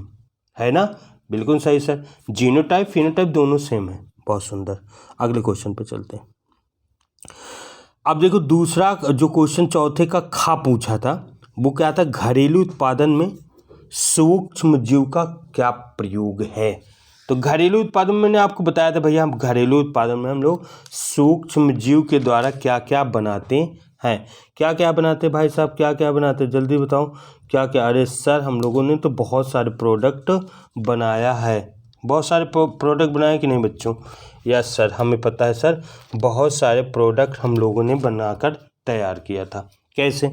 है ना? बिल्कुल सही सर, जीनोटाइप फिनोटाइप दोनों सेम है। बहुत सुंदर। अगले क्वेश्चन पे चलते हैं। अब देखो दूसरा जो क्वेश्चन चौथे का खा पूछा था वो क्या था? घरेलू उत्पादन में सूक्ष्म जीव का क्या प्रयोग है? तो घरेलू उत्पादन में मैंने आपको बताया था भैया, हम घरेलू उत्पादन में हम लोग सूक्ष्म जीव के द्वारा क्या क्या बनाते हैं। क्या क्या बनाते भाई साहब, क्या क्या बनाते? जल्दी बताओ क्या क्या। अरे सर हम लोगों ने तो बहुत सारे प्रोडक्ट बनाया है। बहुत सारे प्रोडक्ट बनाए कि नहीं बच्चों? यस सर, हमें पता है सर, बहुत सारे प्रोडक्ट हम लोगों ने बनाकर तैयार किया था। कैसे?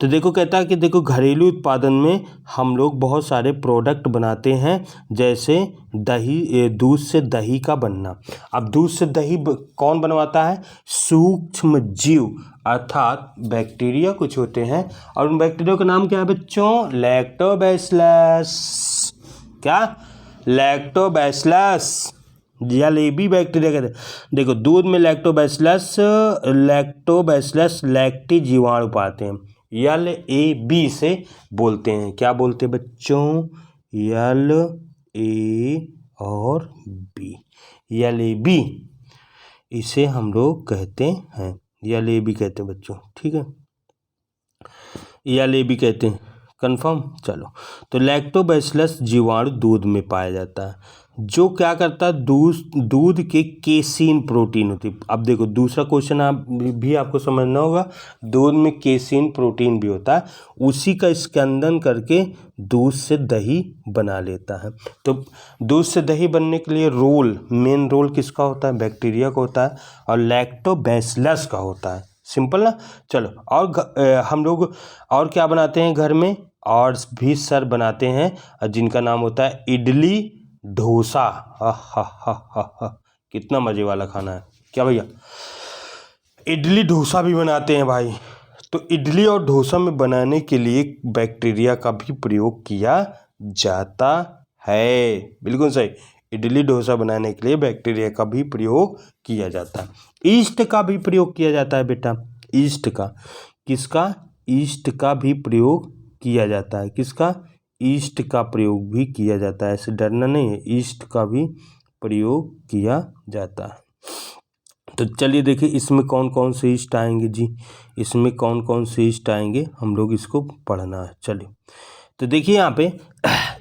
तो देखो कहता है कि देखो घरेलू उत्पादन में हम लोग बहुत सारे प्रोडक्ट बनाते हैं, जैसे दही, दूध से दही का बनना। अब दूध से दही कौन बनवाता है? सूक्ष्म जीव अर्थात बैक्टीरिया कुछ होते हैं, और उन बैक्टीरिया का नाम क्या है बच्चों? लैक्टोबैसिलस। क्या? लैक्टोबैसिलस, जलेबी बैक्टीरिया कहते हैं। देखो दूध में लैक्टोबैसिलस लैक्टी जीवाणु पाते हैं। LAB से बोलते हैं। क्या बोलते हैं बच्चों? LA और B, LAB इसे हम लोग कहते हैं, LAB कहते हैं बच्चों। ठीक है, LAB कहते हैं। कंफर्म? चलो, तो लैक्टोबैसिलस जीवाणु दूध में पाया जाता है, जो क्या करता है? दूध के केसीन प्रोटीन होती है। अब देखो दूसरा क्वेश्चन भी आपको समझना होगा, दूध में केसीन प्रोटीन भी होता है, उसी का स्कंदन करके दूध से दही बना लेता है। तो दूध से दही बनने के लिए मेन रोल किसका होता है? बैक्टीरिया का होता है, और लैक्टोबैसिलस का होता है। सिंपल ना? चलो, और हम लोग और क्या बनाते हैं घर में? और भी सर बनाते हैं जिनका नाम होता है इडली डोसा। हा, कितना मजे वाला खाना है क्या भैया? इडली डोसा भी बनाते हैं भाई। तो इडली और डोसा में बनाने के लिए बैक्टीरिया का भी प्रयोग किया जाता है। बिल्कुल सही, इडली डोसा बनाने के लिए बैक्टीरिया का भी प्रयोग किया जाता है। ईस्ट का भी प्रयोग किया जाता है बेटा। ईस्ट का, किसका? ईस्ट का भी प्रयोग किया जाता है। किसका? ईस्ट का प्रयोग भी किया जाता है। ऐसे डरना नहीं है, ईस्ट का भी प्रयोग किया जाता है। तो चलिए देखिए इसमें कौन कौन से ईस्ट आएंगे जी, इसमें कौन कौन से ईस्ट आएंगे हम लोग इसको पढ़ना है। चलिए तो देखिए यहाँ पे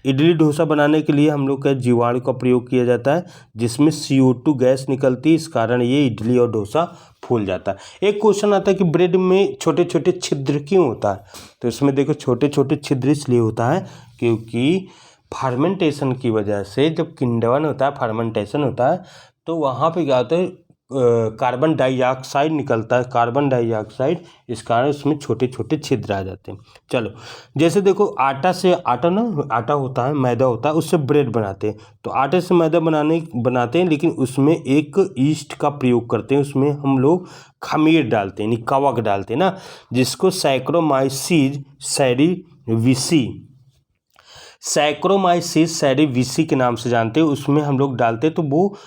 इडली डोसा बनाने के लिए हम लोग का जीवाणु का प्रयोग किया जाता है, जिसमें CO2 गैस निकलती है। इस कारण ये इडली और डोसा फूल जाता है। एक क्वेश्चन आता है कि ब्रेड में छोटे छोटे छिद्र क्यों होता है? तो इसमें देखो छोटे छोटे छिद्र इसलिए होता है क्योंकि फर्मेंटेशन की वजह से, जब किण्वन होता है, फर्मेंटेशन होता है, तो वहाँ पे क्या होता है, कार्बन डाइऑक्साइड निकलता है, कार्बन डाइऑक्साइड, इस कारण उसमें छोटे छोटे छिद्र आ जाते हैं। चलो, जैसे देखो आटा से, आटा होता है, मैदा होता है, उससे ब्रेड बनाते हैं। तो आटे से मैदा बनाते हैं, लेकिन उसमें एक ईस्ट का प्रयोग करते हैं, उसमें हम लोग खमीर डालते हैं, यानी कवक डालते हैं ना, जिसको सैक्रोमाइसीस सेरेविसी के नाम से जानते हैं। उसमें हम लोग डालते हैं तो वो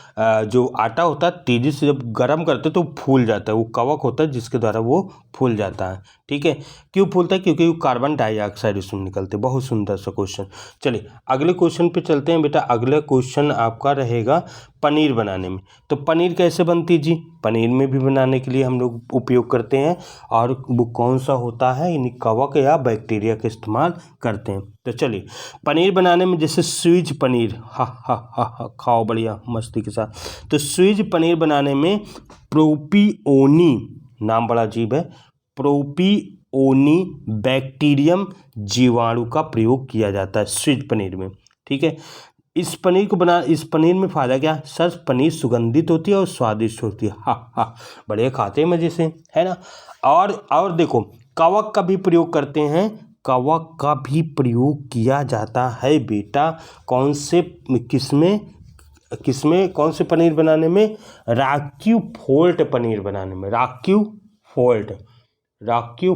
जो आटा होता है तेज़ी से जब गर्म करते हैं तो फूल जाता है, वो कवक होता है जिसके द्वारा वो फूल जाता है। ठीक है, क्यों फूलता है? क्योंकि वो कार्बन डाइऑक्साइड उसमें निकलते हैं। बहुत सुंदर सा क्वेश्चन। चलिए अगले क्वेश्चन पे चलते हैं बेटा। अगला क्वेश्चन आपका रहेगा पनीर बनाने में। तो पनीर कैसे बनती जी? पनीर में भी बनाने के लिए हम लोग उपयोग करते हैं, और वो कौन सा होता है, यानी कवक या बैक्टीरिया का इस्तेमाल करते हैं। तो चलिए, पनीर बनाने में जैसे स्वीज पनीर, हा खाओ बढ़िया मस्ती के साथ। तो स्वीज पनीर बनाने में प्रोपिओनी, नाम बड़ा अजीब है, प्रोपिओनी बैक्टीरियम जीवाणु का प्रयोग किया जाता है स्वीज पनीर में। ठीक है, इस पनीर में फ़ायदा क्या? सर, पनीर सुगंधित होती है और स्वादिष्ट होती है। हा बढ़िया, खाते हैं मज़े से, है ना। और देखो, कवक का भी प्रयोग करते हैं, कवक का भी प्रयोग किया जाता है बेटा। किसमें कौन से पनीर बनाने में? राक्यू फोल्ट पनीर बनाने में, राक्यू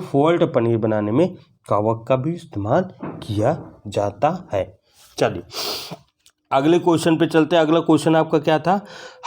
फोल्ट पनीर बनाने में कवक का भी इस्तेमाल किया जाता है। चलिए अगले क्वेश्चन पे चलते हैं। अगला क्वेश्चन आपका क्या था?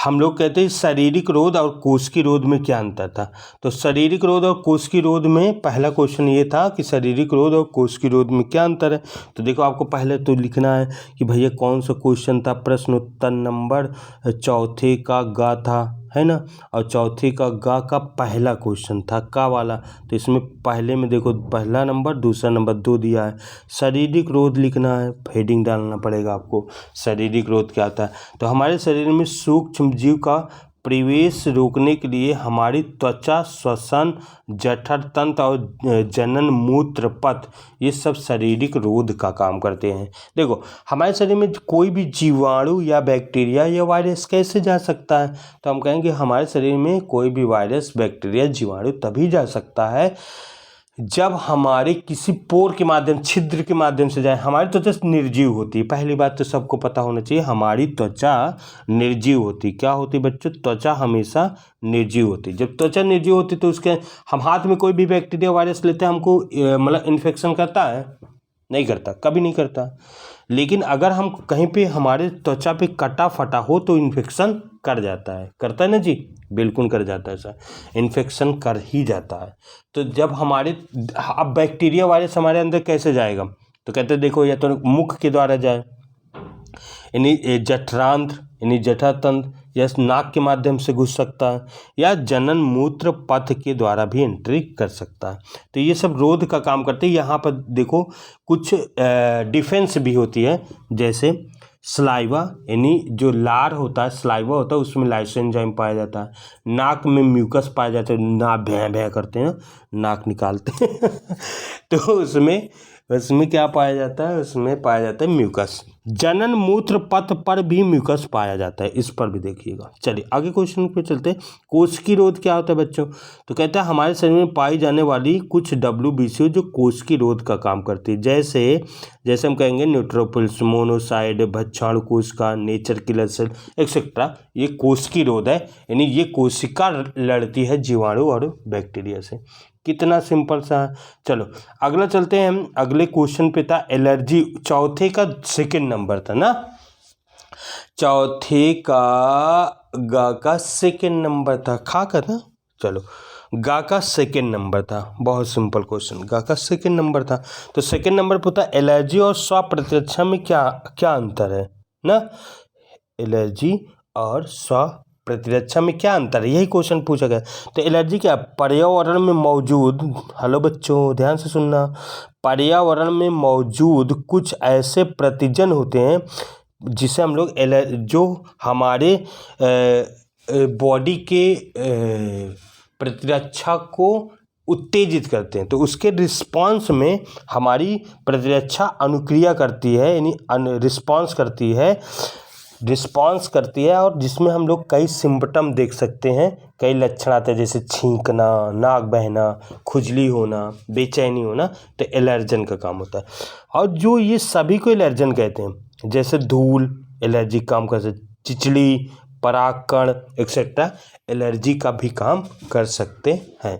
हम लोग कहते हैं शारीरिक रोध और कोशिकीय रोध में क्या अंतर था। तो शारीरिक रोध और कोशिकीय रोध में पहला क्वेश्चन ये था कि शारीरिक रोध और कोशिकीय रोध में क्या अंतर है। तो देखो, आपको पहले तो लिखना है कि भैया कौन सा क्वेश्चन था। प्रश्न उत्तर नंबर चौथे का ग था, है ना, और चौथे का ग का पहला क्वेश्चन था का वाला। तो इसमें पहले में देखो, पहला नंबर, दूसरा नंबर 2 दिया है। शारीरिक रोध लिखना है, हेडिंग डालना पड़ेगा आपको। शारीरिक रोध क्या होता है? तो हमारे शरीर में सूक्ष्म जीव का प्रवेश रोकने के लिए हमारी त्वचा, श्वसन, जठर तंत्र और जनन मूत्र पथ, ये सब शारीरिक रोध का काम करते हैं। देखो, हमारे शरीर में कोई भी जीवाणु या बैक्टीरिया या वायरस कैसे जा सकता है? तो हम कहेंगे हमारे शरीर में कोई भी वायरस, बैक्टीरिया, जीवाणु तभी जा सकता है जब हमारे किसी पोर के माध्यम, छिद्र के माध्यम से जाए। हमारी त्वचा निर्जीव होती है, पहली बात तो सबको पता होना चाहिए, हमारी त्वचा निर्जीव होती है। क्या होती है बच्चों? त्वचा हमेशा निर्जीव होती है। जब त्वचा निर्जीव होती है तो उसके, हम हाथ में कोई भी बैक्टीरिया, वायरस लेते हैं, हमको मतलब इन्फेक्शन करता है? नहीं करता, कभी नहीं करता। लेकिन अगर हम कहीं पे हमारे त्वचा पे कटा फटा हो तो इन्फेक्शन कर जाता है। करता है ना जी? बिल्कुल कर जाता है सर, इन्फेक्शन कर ही जाता है। तो जब अब बैक्टीरिया, वायरस हमारे अंदर कैसे जाएगा? तो कहते हैं देखो, या तो मुख के द्वारा जाए, यानी जठरांत्र यानी जठरतंत्र, या नाक के माध्यम से घुस सकता है, या जनन मूत्र पथ के द्वारा भी एंट्री कर सकता है। तो ये सब रोध का काम करते हैं। यहाँ पर देखो कुछ डिफेंस भी होती है, जैसे सलाइवा, यानी जो लार होता है, सलाइवा होता है, उसमें लाइसोएंजाइम पाया जाता है। नाक में म्यूकस पाया जाता है, नाक भैं करते हैं, नाक निकालते हैं तो उसमें क्या पाया जाता है? उसमें पाया जाता है म्यूकस। जनन मूत्र पथ पर भी म्यूकस पाया जाता है, इस पर भी देखिएगा। चलिए आगे क्वेश्चन पे चलते हैं। कोशिकीय रोध क्या होता है बच्चों? तो कहते हैं हमारे शरीर में पाई जाने वाली कुछ WBC जो कोशिकीय रोध का काम करती है। जैसे हम कहेंगे न्यूट्रोफिल्स, मोनोसाइड, भक्षाणु कोशिका, नेचर किलर सेल एक्सेट्रा, ये कोशिकीय रोध है, यानी ये कोशिका लड़ती है जीवाणु और बैक्टीरिया से। कितना सिंपल सा है। चलो अगला चलते हैं हम। अगले क्वेश्चन पे था एलर्जी, चौथे का सेकंड नंबर था ना, चौथे का गा का सेकंड नंबर था, खा का था। चलो गा का सेकंड नंबर था, बहुत सिंपल क्वेश्चन, गा का सेकंड नंबर था। तो सेकंड नंबर पे था एलर्जी और स्वप्रतिरक्षा में क्या क्या अंतर है ना। एलर्जी और प्रतिरक्षा में क्या अंतर है, यही क्वेश्चन पूछा गया। तो एलर्जी क्या? पर्यावरण में मौजूद, हेलो बच्चों ध्यान से सुनना, पर्यावरण में मौजूद कुछ ऐसे प्रतिजन होते हैं जिसे हम लोग जो हमारे बॉडी के प्रतिरक्षा को उत्तेजित करते हैं। तो उसके रिस्पांस में हमारी प्रतिरक्षा अनुक्रिया करती है, यानी रिस्पांस करती है रिस्पॉन्स करती है और जिसमें हम लोग कई सिम्पटम देख सकते हैं, कई लक्षण आते हैं जैसे छींकना, नाक बहना, खुजली होना, बेचैनी होना, तो एलर्जन का काम होता है। और जो ये सभी को एलर्जन कहते हैं, जैसे धूल एलर्जी काम कर सकते, चिचड़ी, परागकण एक्सेट्रा एलर्जी का भी काम कर सकते हैं।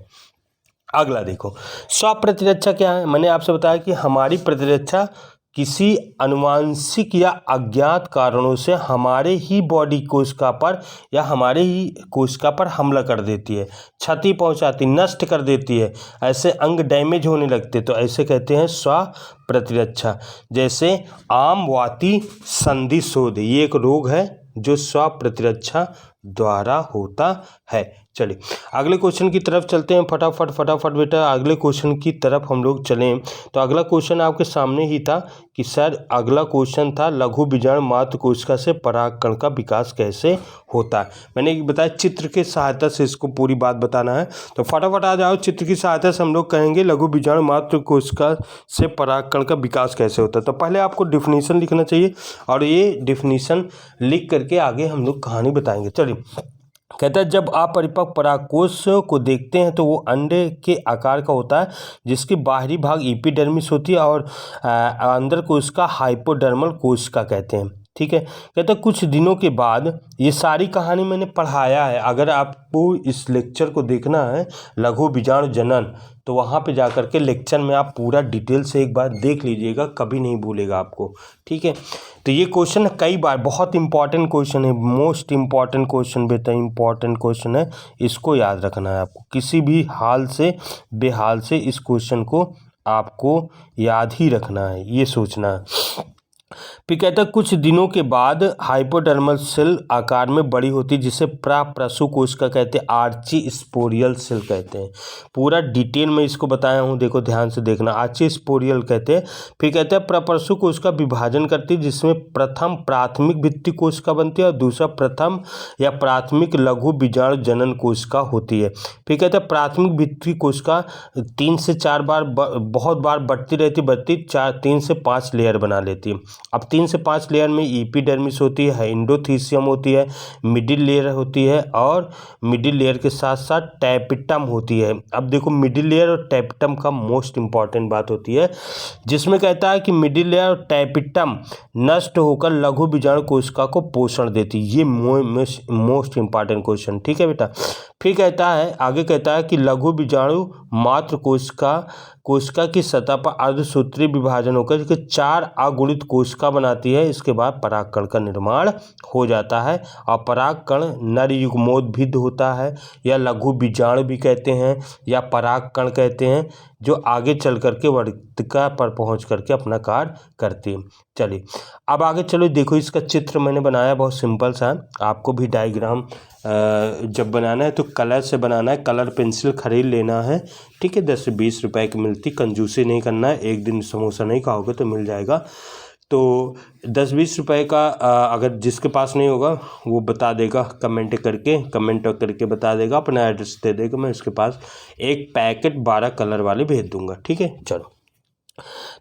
अगला देखो, स्व प्रतिरक्षा क्या है। मैंने आपसे बताया कि हमारी प्रतिरक्षा किसी अनुवांशिक या अज्ञात कारणों से हमारे ही बॉडी कोशिका पर या हमारे ही कोशिका पर हमला कर देती है, क्षति पहुंचाती, नष्ट कर देती है, ऐसे अंग डैमेज होने लगते, तो ऐसे कहते हैं स्व प्रतिरक्षा। जैसे आम वाती संधि शोथ, ये एक रोग है जो स्व प्रतिरक्षा द्वारा होता है। चलिए अगले क्वेश्चन की तरफ चलते हैं, फटाफट बेटा अगले क्वेश्चन की तरफ हम लोग चलें। तो अगला क्वेश्चन आपके सामने ही था कि सर अगला क्वेश्चन था लघु बीजाणु मात्र कोशिका से परागकण का विकास कैसे होता है। मैंने बताया चित्र की सहायता से इसको पूरी बात बताना है, तो फटाफट आ जाओ। चित्र की सहायता से हम लोग कहेंगे लघु बीजाणु मात्र कोशिका से परागकण का विकास कैसे होता है। तो पहले आपको डिफिनीशन लिखना चाहिए और ये डिफिनीशन लिख करके आगे हम लोग कहानी बताएंगे। चलिए, कहता है जब आप परिपक्व परागकोश को देखते हैं तो वो अंडे के आकार का होता है, जिसकी बाहरी भाग एपिडर्मिस होती है और अंदर को उसका हाइपोडर्मल कोशिका कहते हैं। ठीक है, कहते हैं कुछ दिनों के बाद, ये सारी कहानी मैंने पढ़ाया है, अगर आपको इस लेक्चर को देखना है लघु बीजाणु जनन, तो वहाँ पे जा कर के लेक्चर में आप पूरा डिटेल से एक बार देख लीजिएगा, कभी नहीं भूलेगा आपको। ठीक है, तो ये क्वेश्चन कई बार, बहुत इंपॉर्टेंट क्वेश्चन है, मोस्ट इंपॉर्टेंट क्वेश्चन बेटा, इंपॉर्टेंट क्वेश्चन है, इसको याद रखना है आपको। किसी भी हाल से बेहाल से इस क्वेश्चन को आपको याद ही रखना है, ये सोचना है। फिर कहता है कुछ दिनों के बाद हाइपोडर्मल सेल आकार में बड़ी होती है, जिसे प्राप्रसु कोशिका कहते हैं, आर्ची स्पोरियल सेल कहते हैं। पूरा डिटेल में इसको बताया हूँ, देखो ध्यान से देखना, आर्ची स्पोरियल कहते हैं। फिर कहते हैं प्राप्रसु कोशिका विभाजन करती है, जिसमें प्रथम प्राथमिक भित्ति कोशिका बनती है और दूसरा प्रथम या प्राथमिक लघु बीजाणु जनन कोशिका होती है। फिर कहते हैं प्राथमिक भित्ति कोशिका 3 से 4 बार बहुत बार बढ़ती रहती, 3 से 5 लेयर बना लेती है। अब 3 से 5 लेयर में एपिडर्मिस होती है, एंडोथीसियम होती है, मिडिल लेयर होती है और मिडिल लेयर के साथ साथ टैपिटम होती है। अब देखो मिडिल लेयर और टैपिटम का मोस्ट इंपॉर्टेंट बात होती है, जिसमें कहता है कि मिडिल लेयर और टैपिटम नष्ट होकर लघु बीजाणु कोशिका को पोषण देती है। ये मोस्ट इंपॉर्टेंट क्वेश्चन, ठीक है बेटा। फिर कहता है, आगे कहता है कि लघु बीजाणु मात्र कोशिका की सतह पर अर्धसूत्रीय विभाजन होकर 4 अगुणित कोशिका बनाती है। इसके बाद परागकण का निर्माण हो जाता है और परागकण नर युग्मोद्भिद होता है, या लघु बीजाणु भी कहते हैं या परागकण कहते हैं, जो आगे चल करके वर्तिका पर पहुंच करके अपना कार्य करती है। चलिए अब आगे चलो, देखो इसका चित्र मैंने बनाया, बहुत सिंपल सा। आपको भी डायग्राम जब बनाना है तो कलर से बनाना है, कलर पेंसिल खरीद लेना है, ठीक है। 10 से 20 रुपए की मिलती, कंजूसी नहीं करना है, एक दिन समोसा नहीं खाओगे तो मिल जाएगा। तो 10-20 रुपए का अगर जिसके पास नहीं होगा वो बता देगा, कमेंट करके बता देगा, अपना एड्रेस दे देगा, मैं उसके पास एक पैकेट 12 कलर वाले भेज दूंगा, ठीक है। चलो,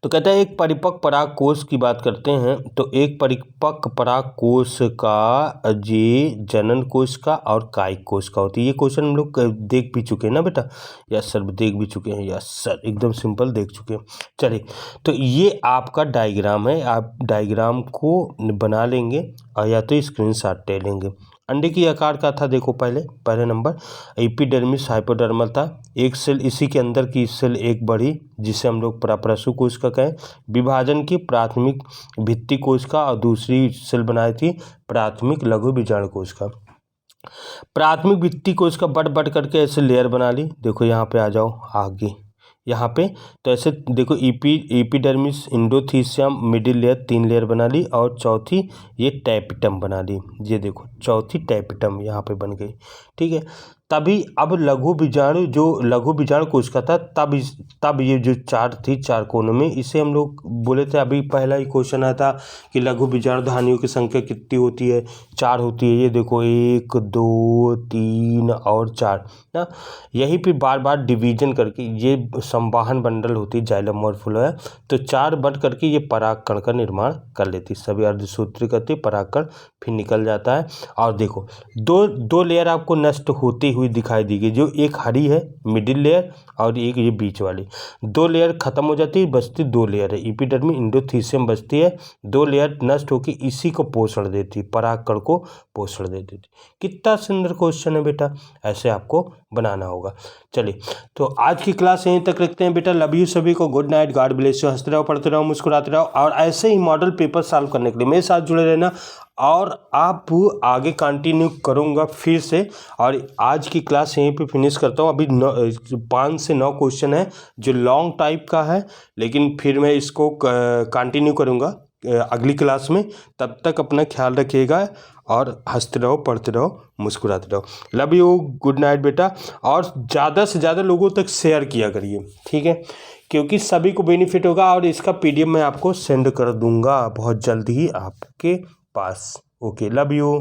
तो कहता है एक परिपक्व पराग कोश की बात करते हैं। तो एक परिपक्व पराग कोश का जी जनन कोश का और कायिक कोश का होती है। ये क्वेश्चन हम लोग देख भी चुके हैं ना बेटा, यस सर देख भी चुके हैं, यस सर एकदम सिंपल देख चुके हैं। चलिए, तो ये आपका डायग्राम है, आप डायग्राम को बना लेंगे और या तो स्क्रीनशॉट ले लेंगे। अंडे की आकार का था, देखो पहले नंबर एपिडर्मिस हाइपोडर्मल था, एक सेल, इसी के अंदर की सेल एक बढ़ी जिसे हम लोग प्राप्रसु कोशिका कहें, विभाजन की प्राथमिक भित्ति कोशिका और दूसरी सेल बनाई थी प्राथमिक लघु बीजाणु कोशिका। प्राथमिक भित्ति कोशिका बढ़ करके ऐसे लेयर बना ली, देखो यहाँ पे आ जाओ आगे, यहाँ पे तो ऐसे देखो epidermis, endothecium, middle layer, 3 layer बना ली और चौथी ये टैपिटम बना ली। ये देखो चौथी टैपिटम यहाँ पे बन गई, ठीक है। तभी अब लघु बीजाणु कोशिका था, तब ये जो चार थी चार कोनों में, इसे हम लोग बोले थे। अभी पहला ही क्वेश्चन आया था कि लघु बीजाणु धानियों की संख्या कितनी होती है, 4 होती है। ये देखो 1 2 3 और 4 ना, यही पे बार बार डिवीजन करके ये संवाहन बंडल होती है जाइलम और फ्लोएम, तो 4 बट करके ये परागकण का निर्माण कर लेती, सभी अर्धसूत्री करती परागकण फिर निकल जाता है। और देखो दो लेयर आपको नष्ट होती हुई दिखाई देगी, जो एक हरी है मिडिल लेयर और एक ये बीच वाली, 2 लेयर खत्म हो जाती है, बचती 2 लेयर है, एपिडर्मी इंडोथीसियम बचती है, 2 लेयर नष्ट होकर इसी को पोषण देती, परागकण को पोषण दे देती। कितना सुंदर क्वेश्चन है बेटा, ऐसे आपको बनाना होगा। चलिए तो आज की क्लास यहीं तक रखते हैं बेटा। लव यू सभी को, good night, God bless you. हंसते रहो, पढ़ते रहो, मुस्कुराते रहो, और ऐसे ही मॉडल पेपर सॉल्व करने के लिए मेरे साथ जुड़े रहना, और आप आगे कंटिन्यू करूँगा फिर से। और आज की क्लास यहीं पे फिनिश करता हूँ। अभी 5 से 9 क्वेश्चन है जो लॉन्ग टाइप का है, लेकिन फिर मैं इसको कंटिन्यू करूँगा अगली क्लास में। तब तक अपना ख्याल रखिएगा और हंसते रहो, पढ़ते रहो, मुस्कुराते रहो। लव यू, गुड नाइट बेटा। और ज़्यादा से ज़्यादा लोगों तक शेयर किया करिए, ठीक है, क्योंकि सभी को बेनिफिट होगा। और इसका PDF मैं आपको सेंड कर दूंगा बहुत जल्दी ही आपके पास। Okay, love you.